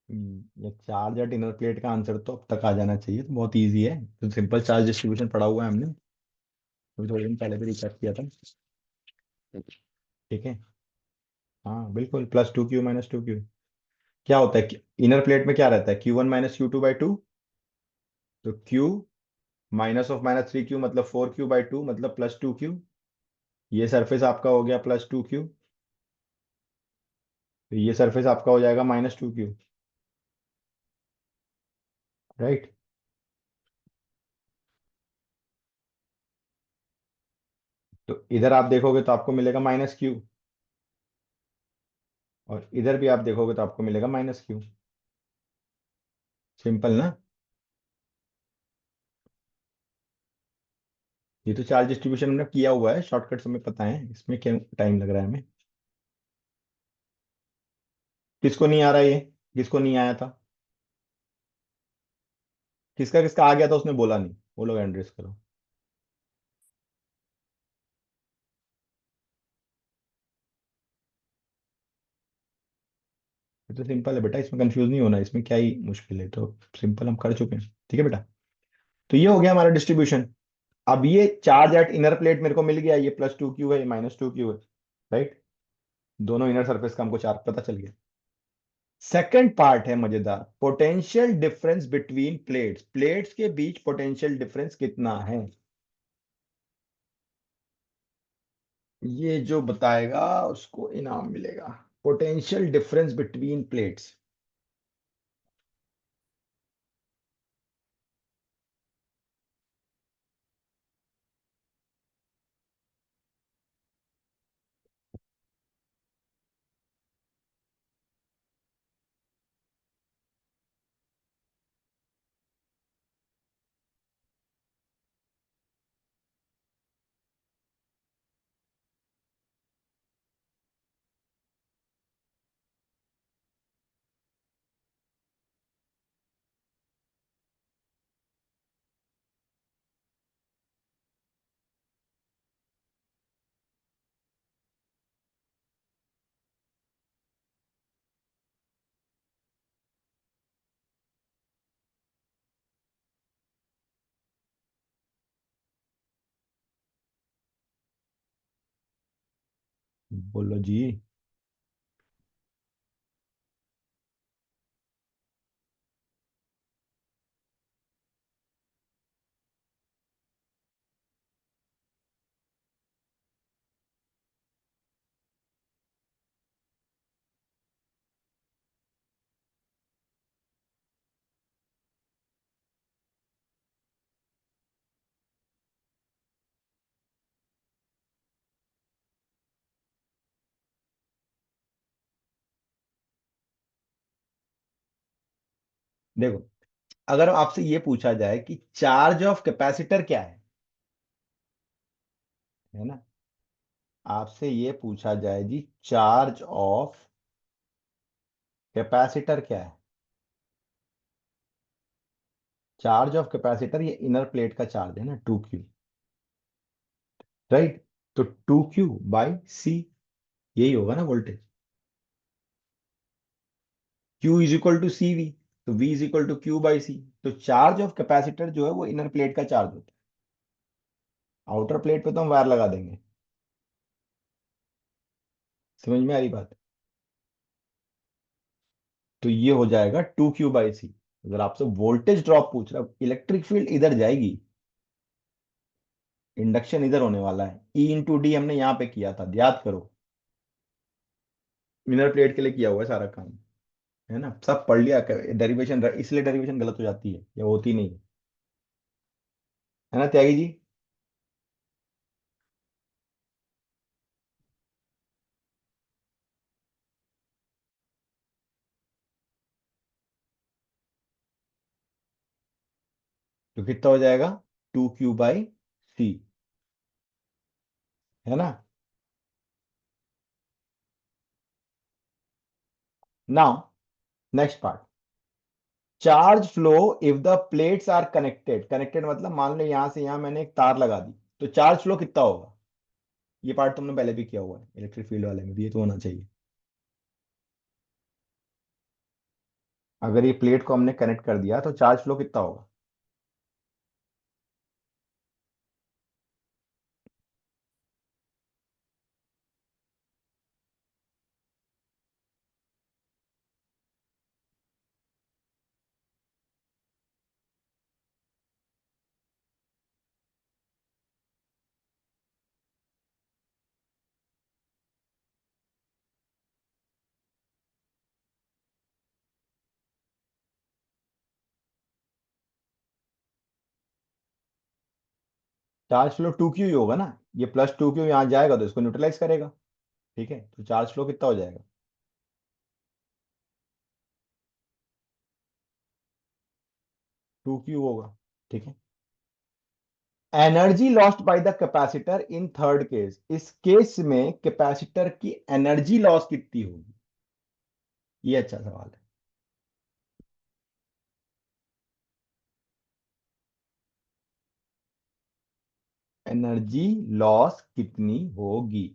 ये चार्ज एट इनर प्लेट का answer तो अब तक आ जाना चाहिए, तो बहुत इजी है, तो सिंपल चार्ज डिस्ट्रीब्यूशन पढ़ा हुआ है हमने, अभी थोड़े दिन पहले भी रिचार्ज किया था। ठीक है। हाँ बिल्कुल, +2q - 2q। क्या होता है इनर प्लेट में, क्या रहता है, Q1 - Q2/2। तो Q -(-3q) मतलब 4q/2 मतलब +2q। ये सरफेस आपका हो गया +2q, तो ये सरफेस आपका हो जाएगा -2q, राइट। तो इधर आप देखोगे तो आपको मिलेगा -q, और इधर भी आप देखोगे तो आपको मिलेगा -q। सिंपल ना। ये तो चार्ज डिस्ट्रीब्यूशन हमने किया हुआ है, शॉर्टकट हमें पता है, इसमें क्या टाइम लग रहा है हमें। किसको नहीं आ रहा है ये, किसको नहीं आया था, किसका किसका आ गया था उसने बोला नहीं, वो लोग एड्रेस करो। ये तो सिंपल है बेटा, इसमें कंफ्यूज नहीं होना, इसमें क्या ही मुश्किल है, तो सिंपल हम कर चुके हैं, ठीक है बेटा। तो ये हो गया हमारा डिस्ट्रीब्यूशन। अब ये चार्ज एट इनर प्लेट मेरे को मिल गया, ये +2q है, ये -2q है, राइट। दोनों इनर सरफेस का हमको चार्ज पता चल गया। सेकंड पार्ट है मजेदार, potential difference between plates, plates के बीच पोटेंशियल डिफरेंस कितना है, ये जो बताएगा उसको इनाम मिलेगा। Potential difference between plates. बोलो जी। देखो, अगर आपसे ये पूछा जाए कि चार्ज ऑफ कैपेसिटर क्या है ना, आपसे ये पूछा जाए जी चार्ज ऑफ कैपेसिटर क्या है। चार्ज ऑफ कैपेसिटर ये इनर प्लेट का चार्ज है ना, 2Q, राइट। तो 2Q/C यही होगा ना voltage. Q is equal to C V, तो V is equal to Q/C। तो चार्ज ऑफ कैपेसिटर जो है वो इनर प्लेट का चार्ज होता है, आउटर प्लेट पे तो हम वायर लगा देंगे। समझ में आ रही बात। तो ये हो जाएगा 2Q/C। अगर आपसे वोल्टेज ड्रॉप पूछ रहा है, इलेक्ट्रिक फील्ड इधर जाएगी, इंडक्शन इधर होने वाला है। E/D हमने यहाँ पे किया था, याद करो। इनर प्लेट के लिए किया हुआ है सारा काम, है ना, सब पढ़ लिया। डेरिवेशन, इसलिए डेरिवेशन गलत हो जाती है या होती नहीं है ना त्यागी जी। तो कितना हो जाएगा, 2Q/C, है ना। Now next part, charge flow if the plates are connected. Connected मतलब मान लो यहां से यहां मैंने एक तार लगा दी, तो चार्ज फ्लो कितना होगा। ये पार्ट तुमने पहले भी किया हुआ है इलेक्ट्रिक फील्ड वाले में भी, ये तो होना चाहिए। अगर ये प्लेट को हमने कनेक्ट कर दिया तो चार्ज फ्लो कितना होगा। चार्ज फ्लो 2Q ही होगा ना। ये +2Q यहाँ जाएगा तो इसको न्यूट्रलाइज करेगा। ठीक है, तो चार्ज फ्लो कितना हो जाएगा, 2Q होगा। ठीक है। Energy lost by the capacitor in third case, इस केस में कैपेसिटर की एनर्जी लॉस कितनी होगी। ये अच्छा सवाल है। एनर्जी लॉस कितनी होगी।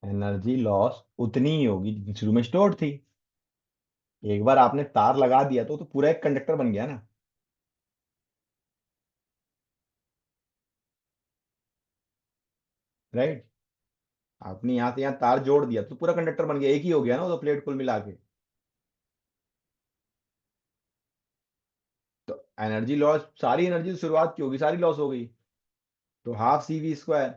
एनर्जी लॉस उतनी ही होगी जितनी शुरू में स्टोर थी। एक बार आपने तार लगा दिया तो पूरा एक कंडक्टर बन गया ना, राइट। आपने यहां से यहां तार जोड़ दिया तो पूरा कंडक्टर बन गया, एक ही हो गया ना वो तो प्लेट कुल मिला के। तो एनर्जी लॉस, सारी एनर्जी तो शुरुआत की होगी, सारी लॉस हो गई। तो ½ CV²।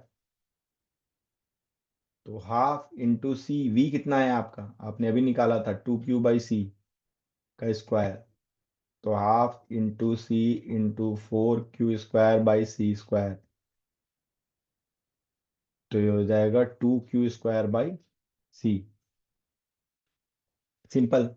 तो ½ × C, V कितना है आपका, आपने अभी निकाला था 2Q/C का स्क्वायर। तो ½ × C × 4Q² / C²। तो ये हो जाएगा 2Q² / C। सिंपल।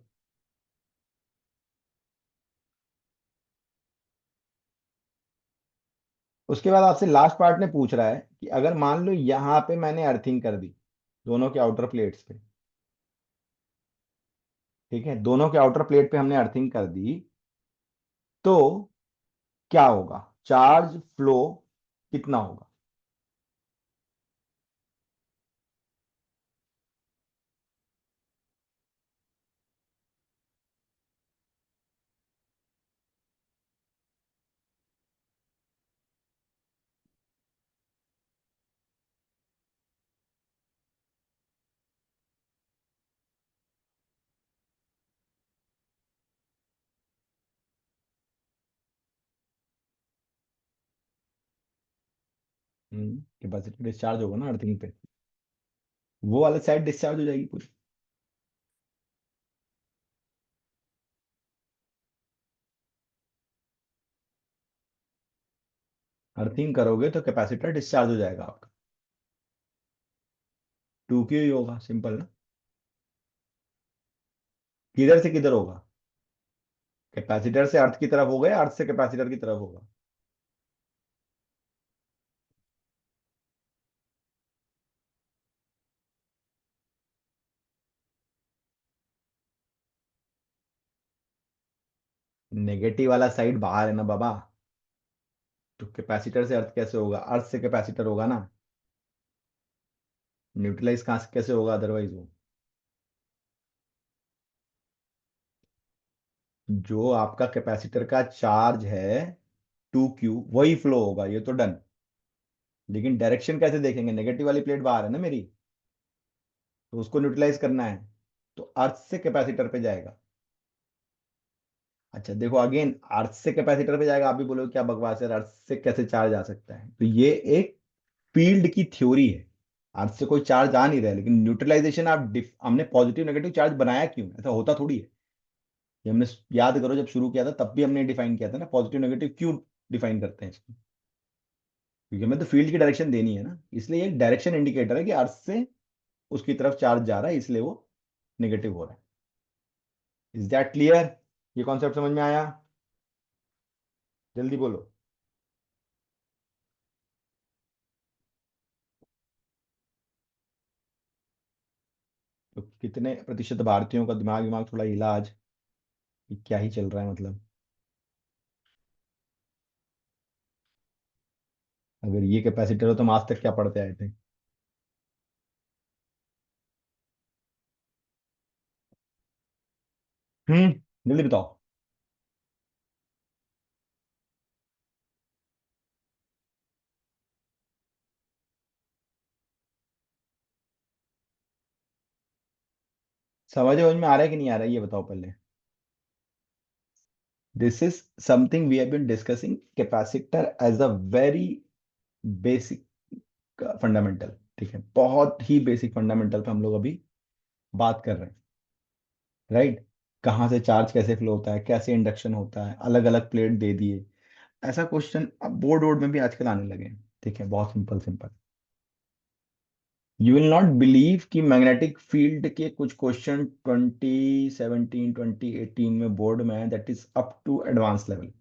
उसके बाद आपसे लास्ट पार्ट में पूछ रहा है कि अगर मान लो यहां पे मैंने अर्थिंग कर दी दोनों के आउटर प्लेट्स पे। ठीक है, दोनों के आउटर प्लेट पे हमने अर्थिंग कर दी, तो क्या होगा, चार्ज फ्लो कितना होगा। कैपेसिटर डिस्चार्ज होगा ना अर्थिंग पे, वो वाला साइड डिस्चार्ज हो जाएगी पूरी। अर्थिंग करोगे तो कैपेसिटर डिस्चार्ज हो जाएगा आपका। 2Q ही होगा, सिंपल ना। किधर से किधर होगा? कैपेसिटर से अर्थ की तरफ होगा या अर्थ से कैपेसिटर की तरफ होगा? नेगेटिव वाला साइड बाहर है ना बाबा। तो कैपेसिटर से अर्थ कैसे होगा? अर्थ से कैपेसिटर होगा ना। न्यूट्रलाइज कहाँ से कैसे होगा अदरवाइज वो? जो आपका कैपेसिटर का चार्ज है 2Q, वही फ्लो होगा, ये तो डन। लेकिन डायरेक्शन कैसे देखेंगे? नेगेटिव वाली प्लेट बाहर है ना मेरी, तो उसको न्यूट्रलाइज करना है, तो अर्थ से कैपेसिटर पे जाएगा। अच्छा देखो, अगेन अर्थ से कैपेसिटर पे जाएगा, आप भी बोलोगे क्या बकवास है, अर्थ से कैसे चार्ज आ सकता है? तो ये एक फील्ड की थ्योरी है। अर्थ से कोई चार्ज आ नहीं रहा है, लेकिन न्यूट्रलाइजेशन हमने पॉजिटिव नेगेटिव चार्ज बनाया क्यों? ऐसा होता थोड़ी है। ये हमने, याद करो जब शुरू किया था तब भी हमने डिफाइन किया था ना, पॉजिटिव नेगेटिव क्यों डिफाइन करते हैं इसको? क्योंकि हमें तो फील्ड की डायरेक्शन देनी है ना, इसलिए एक डायरेक्शन इंडिकेटर है कि अर्थ से उसकी तरफ चार्ज जा रहा है, इसलिए वो नेगेटिव हो रहा है। Is that clear? ये कॉन्सेप्ट समझ में आया? जल्दी बोलो। तो कितने प्रतिशत भारतीयों का दिमाग दिमाग थोड़ा हिला आज, कि क्या ही चल रहा है मतलब? अगर ये कैपेसिटर हो तो हम आज तक क्या पढ़ते आए थे? जल्दी बताओ। समझ समझ में आ रहा है कि नहीं आ रहा है, ये बताओ पहले। This is something we have been discussing, capacitor as a very basic fundamental. ठीक है, बहुत ही बेसिक फंडामेंटल पे हम लोग अभी बात कर रहे हैं। राइट? कहाँ से चार्ज कैसे फ्लो होता है, कैसे इंडक्शन होता है, अलग अलग प्लेट दे दिए। ऐसा क्वेश्चन अब बोर्ड वोर्ड में भी आजकल आने लगे हैं। ठीक है, बहुत simple simple. You will not believe कि मैग्नेटिक फील्ड के कुछ क्वेश्चन 2017 2018 में बोर्ड में है, that is up to advance level.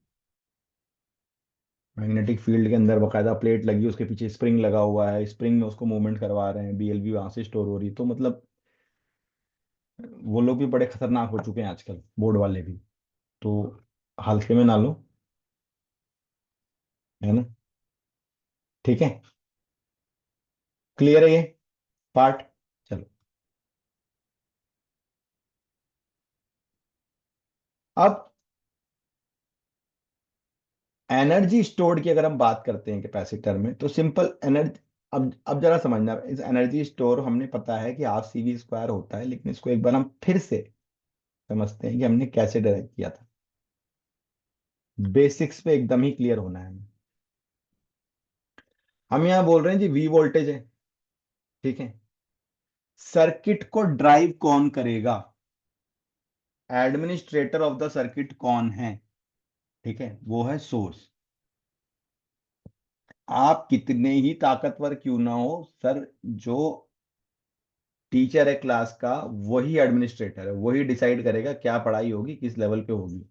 Magnetic field के अंदर बकायदा प्लेट लगी है, उसके पीछे स्प्रिंग लगा हुआ है, स्प्रिंग में उसको मूवमेंट करवा रहे हैं, BLV वहां से स्टोर हो रही है। तो मतलब वो लोग भी बड़े खतरनाक हो चुके हैं आजकल, बोर्ड वाले भी। तो हल्के में ना लो, है ना? ठीक है, क्लियर है ये पार्ट? चलो, अब एनर्जी स्टोर्ड की अगर हम बात करते हैं कैपेसिटर में, तो सिंपल एनर्जी, अब जरा समझना, इस एनर्जी स्टोर हमने पता है कि ½ CV² होता है, लेकिन इसको एक बार हम फिर से समझते हैं कि हमने कैसे डिराइव किया था। बेसिक्स पे एकदम ही क्लियर होना है हमें। हम यहाँ बोल रहे हैं जी V वोल्टेज है। ठीक है, सर्किट को ड्राइव कौन करेगा? एडमिनिस्ट्रेटर ऑफ द सर्किट कौन है? ठीक है, वो है सोर्स। आप कितने ही ताकतवर क्यों ना हो सर, जो टीचर है क्लास का, वही एडमिनिस्ट्रेटर है, वही डिसाइड करेगा क्या पढ़ाई होगी, किस लेवल पे होगी।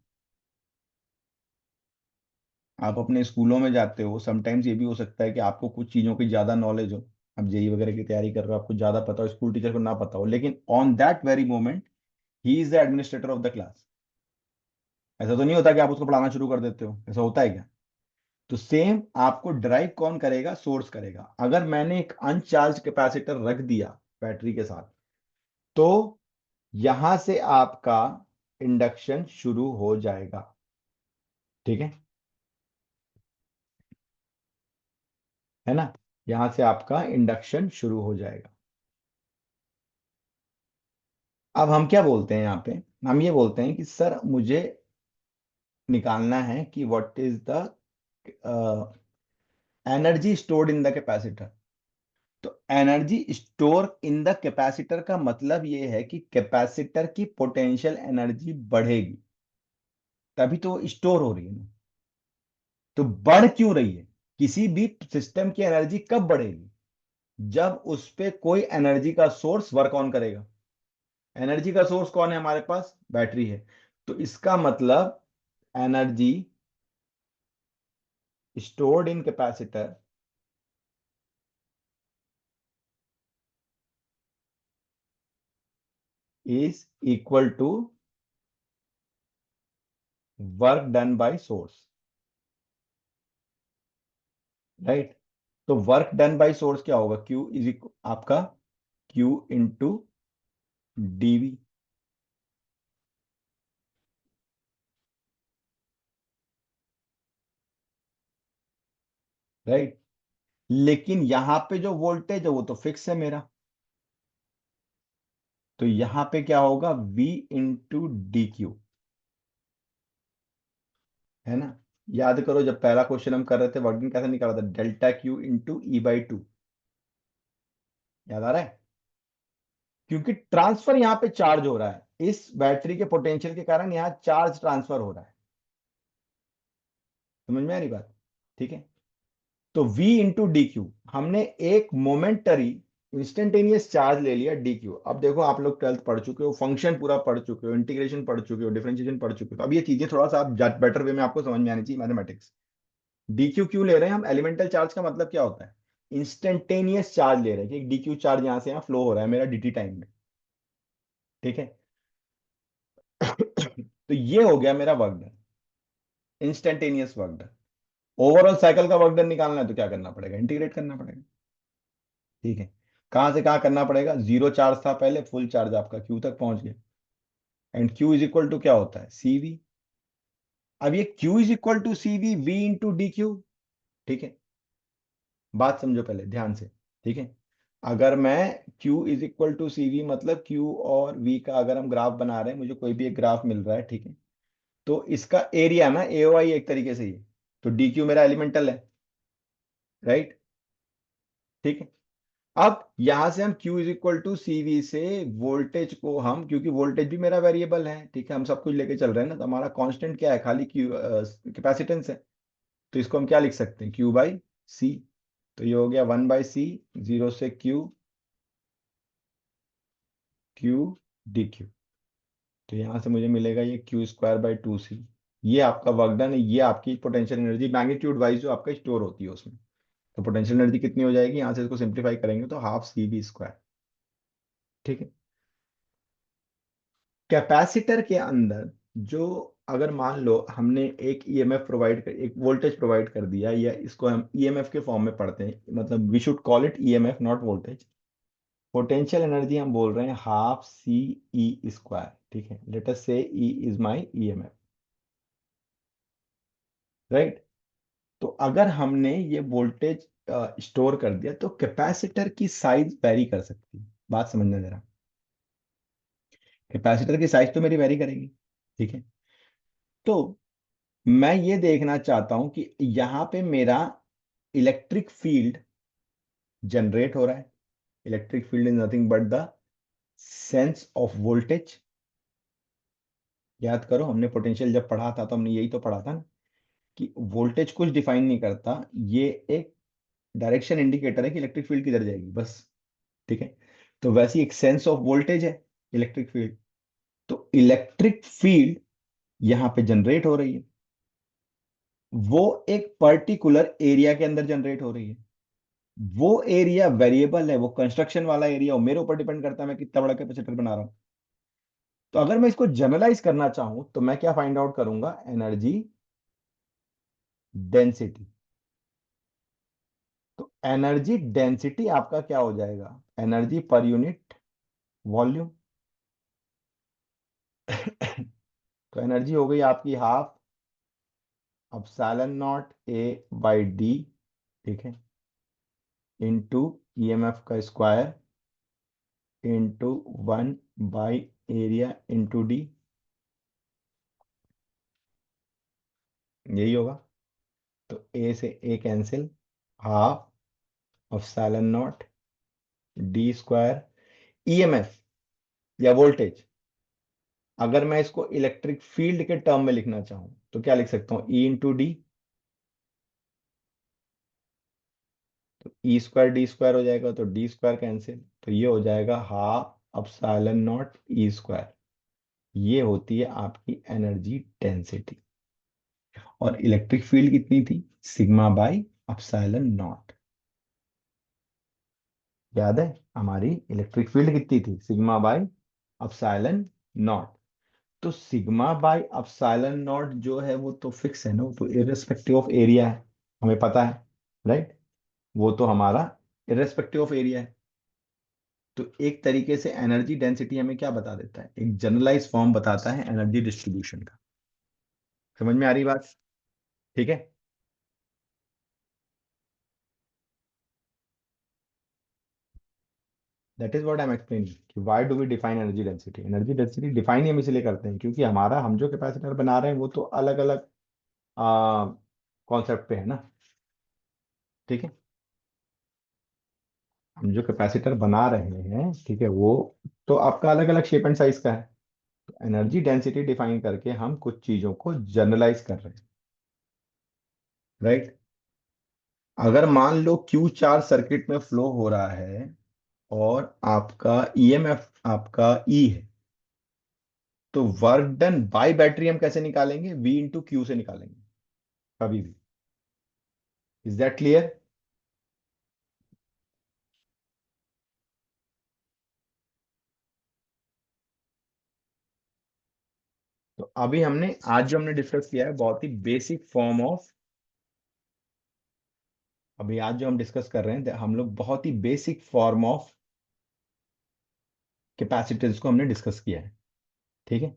आप अपने स्कूलों में जाते हो, समटाइम्स ये भी हो सकता है कि आपको कुछ चीजों की ज्यादा नॉलेज हो, अब जेई वगैरह की तैयारी कर रहे हो, आपको ज्यादा पता हो, स्कूल टीचर को ना पता हो, लेकिन on that very moment he is the administrator of the class. ऐसा तो नहीं होता कि आप उसको पढ़ाना शुरू कर देते हो, ऐसा होता है क्या? तो सेम आपको ड्राइव कौन करेगा? सोर्स करेगा। अगर मैंने एक अनचार्ज कैपेसिटर रख दिया बैटरी के साथ, तो यहां से आपका इंडक्शन शुरू हो जाएगा। ठीक है, है ना? यहां से आपका इंडक्शन शुरू हो जाएगा। अब हम क्या बोलते हैं यहाँ पे? हम ये बोलते हैं कि सर मुझे निकालना है कि what is the energy stored in the capacitor. तो energy store in the capacitor का मतलब ये है कि कैपेसिटर की पोटेंशियल एनर्जी बढ़ेगी, तभी तो स्टोर हो रही है ना। तो बढ़ क्यों रही है? किसी भी सिस्टम की एनर्जी कब बढ़ेगी? जब उस पे कोई एनर्जी का सोर्स वर्क ऑन करेगा। एनर्जी का सोर्स कौन है हमारे पास? बैटरी है। तो इसका मतलब energy stored in capacitor is equal to work done by source, right. तो वर्क डन बाय सोर्स क्या होगा? क्यू इज आपका क्यू इंटू डीवी, राइट। लेकिन यहां पे जो वोल्टेज है वो तो फिक्स है मेरा, तो यहां पे क्या होगा? V इंटू डी क्यू, है ना। याद करो जब पहला क्वेश्चन हम कर रहे थे वर्किंग कैसे निकाला था? Delta Q into E/2। याद आ रहा है? क्योंकि ट्रांसफर यहाँ पे चार्ज हो रहा है, इस बैटरी के पोटेंशियल के कारण यहाँ चार्ज ट्रांसफर हो रहा है। समझ में आ रही बात? ठीक है। तो V इंटू डी क्यू, हमने एक मोमेंटरी इंस्टेंटेनियस चार्ज ले लिया डी क्यू। अब देखो आप लोग 12th पढ़ चुके हो, फंक्शन पूरा पढ़ चुके हो, इंटीग्रेशन पढ़ चुके हो, डिफरेंशिएशन पढ़ चुके हो, तो अब ये चीजें थोड़ा सा आप बेटर वे में आपको समझ में आनी चाहिए, मैथमेटिक्स। डी क्यू क्यों ले रहे हैं हम? एलिमेंटल चार्ज का मतलब क्या होता है? इंस्टेंटेनियस चार्ज ले रहे हैं कि एक डी क्यू चार्ज यहां से यहाँ फ्लो हो रहा है मेरा dt टाइम में, ठीक है। तो ये हो गया मेरा work done, instantaneous work done. Overall cycle का वर्क डन निकालना है तो क्या करना पड़ेगा? इंटीग्रेट करना पड़ेगा, ठीक है। कहां से कहां करना पड़ेगा? जीरो चार्ज था पहले, फुल चार्ज आपका क्यू तक पहुंच गया। And Q is equal to क्या होता है? CV। अब ये Q is equal to CV V into D Q, ठीक है। बात समझो पहले ध्यान से, ठीक है। अगर मैं Q is equal to CV, मतलब Q और V का अगर हम ग्राफ बना रहे हैं, मुझे कोई भी एक ग्राफ मिल रहा है, ठीक है। तो इसका एरिया ना AOI एक तरीके से ये, तो DQ मेरा एलिमेंटल है, राइट, ठीक है। अब यहां से हम Q is equal to CV से वोल्टेज को हम, क्योंकि वोल्टेज भी मेरा वेरिएबल है, ठीक है, हम सब कुछ लेके चल रहे हैं ना, तो हमारा कांस्टेंट क्या है? खाली Q कैपेसिटेंस है। तो इसको हम क्या लिख सकते हैं? Q/C। तो ये हो गया 1/C, जीरो से Q/dq। तो यहां से मुझे मिलेगा ये Q²/2C। ये आपका वर्क डन है, ये आपकी पोटेंशियल एनर्जी मैग्नीट्यूड वाइज जो आपका स्टोर होती है उसमें। तो पोटेंशियल एनर्जी कितनी हो जाएगी? यहां से इसको सिंप्लीफाई करेंगे तो हाफ CV², ठीक है। कैपेसिटर के अंदर जो, अगर मान लो हमने एक EMF प्रोवाइड कर, एक वोल्टेज प्रोवाइड कर दिया, या इसको हम EMF के फॉर्म में पढ़ते हैं, मतलब we should call it EMF not voltage. Potential energy हम बोल रहे हैं हाफ CE², ठीक है। लेट अस से E is my EMF, right. तो अगर हमने ये वोल्टेज स्टोर कर दिया तो कैपेसिटर की साइज वेरी कर सकती है। बात समझना जरा, कैपेसिटर की साइज तो मेरी वेरी करेगी, ठीक है। तो मैं ये देखना चाहता हूं कि यहां पे मेरा इलेक्ट्रिक फील्ड जनरेट हो रहा है। Electric field is nothing but the sense of voltage. याद करो हमने पोटेंशियल जब पढ़ा था तो हमने यही तो पढ़ा था ना, कि वोल्टेज कुछ डिफाइन नहीं करता, ये एक डायरेक्शन इंडिकेटर है कि इलेक्ट्रिक फील्ड किधर जाएगी, बस, ठीक है। तो वैसी एक सेंस ऑफ वोल्टेज है इलेक्ट्रिक फील्ड। तो इलेक्ट्रिक फील्ड यहां पे जनरेट हो रही है, वो एक पर्टिकुलर एरिया के अंदर जनरेट हो रही है। वो एरिया वेरिएबल है, वो कंस्ट्रक्शन वाला एरिया, वो मेरे ऊपर डिपेंड करता है मैं कितना बड़ा कैपेसिटर बना रहा हूं। तो अगर मैं इसको जनरलाइज करना चाहूं तो मैं क्या फाइंड आउट करूंगा? Energy density. तो एनर्जी डेंसिटी आपका क्या हो जाएगा? Energy per unit volume. तो एनर्जी हो गई आपकी हाफ ε0 A/d, ठीक है, इंटू EMF का स्क्वायर इंटू 1/एरिया इंटू डी। यही होगा। तो A से A cancel, half of साइलन not D square. EMF या वोल्टेज, अगर मैं इसको इलेक्ट्रिक फील्ड के टर्म में लिखना चाहूं तो क्या लिख सकता हूं? E into D. तो ई स्क्वायर डी स्क्वायर हो जाएगा, तो डी स्क्वायर कैंसिल, तो ये हो जाएगा half epsilon not E square. ये होती है आपकी एनर्जी डेंसिटी। और इलेक्ट्रिक फील्ड कितनी थी? Sigma by epsilon not. याद है? हमारी इलेक्ट्रिक फील्ड कितनी थी? Sigma by epsilon not. तो सिग्मा बाई अपसाइलन नॉट जो है वो तो फिक्स है ना, वो तो इररिस्पेक्टिव ऑफ एरिया है, हमें पता है, राइट? वो तो हमारा इररिस्पेक्टिव ऑफ एरिया है। तो एक तरीके से एनर्जी डेंसिटी हमें क्या बता देता है? एक जनरलाइज फॉर्म बताता है एनर्जी डिस्ट्रीब्यूशन का। समझ में आ रही बात? ठीक है। That is what I am explaining कि why do we define energy density. Energy density define ही हम इसलिए करते हैं क्योंकि हमारा, हम जो कैपेसिटर बना रहे हैं वो तो अलग अलग कॉन्सेप्ट पे है ना। ठीक है। हम जो कैपेसिटर बना रहे हैं, ठीक है, वो तो आपका अलग अलग शेप एंड साइज का है। तो एनर्जी डेंसिटी डिफाइन करके हम कुछ चीजों को जनरलाइज कर रहे हैं, राइट? अगर मान लो क्यू चार सर्किट में फ्लो हो रहा है और आपका ईएमएफ आपका ई है, तो वर्क डन बाय बैटरी हम कैसे निकालेंगे? वी इंटू क्यू से निकालेंगे कभी भी। Is that clear? तो अभी हमने, आज जो हमने डिस्कस किया है बहुत ही बेसिक फॉर्म ऑफ, अभी आज जो हम डिस्कस कर रहे हैं हम लोग बहुत ही बेसिक फॉर्म ऑफ कैपेसिटेंस को हमने डिस्कस किया है। ठीक है।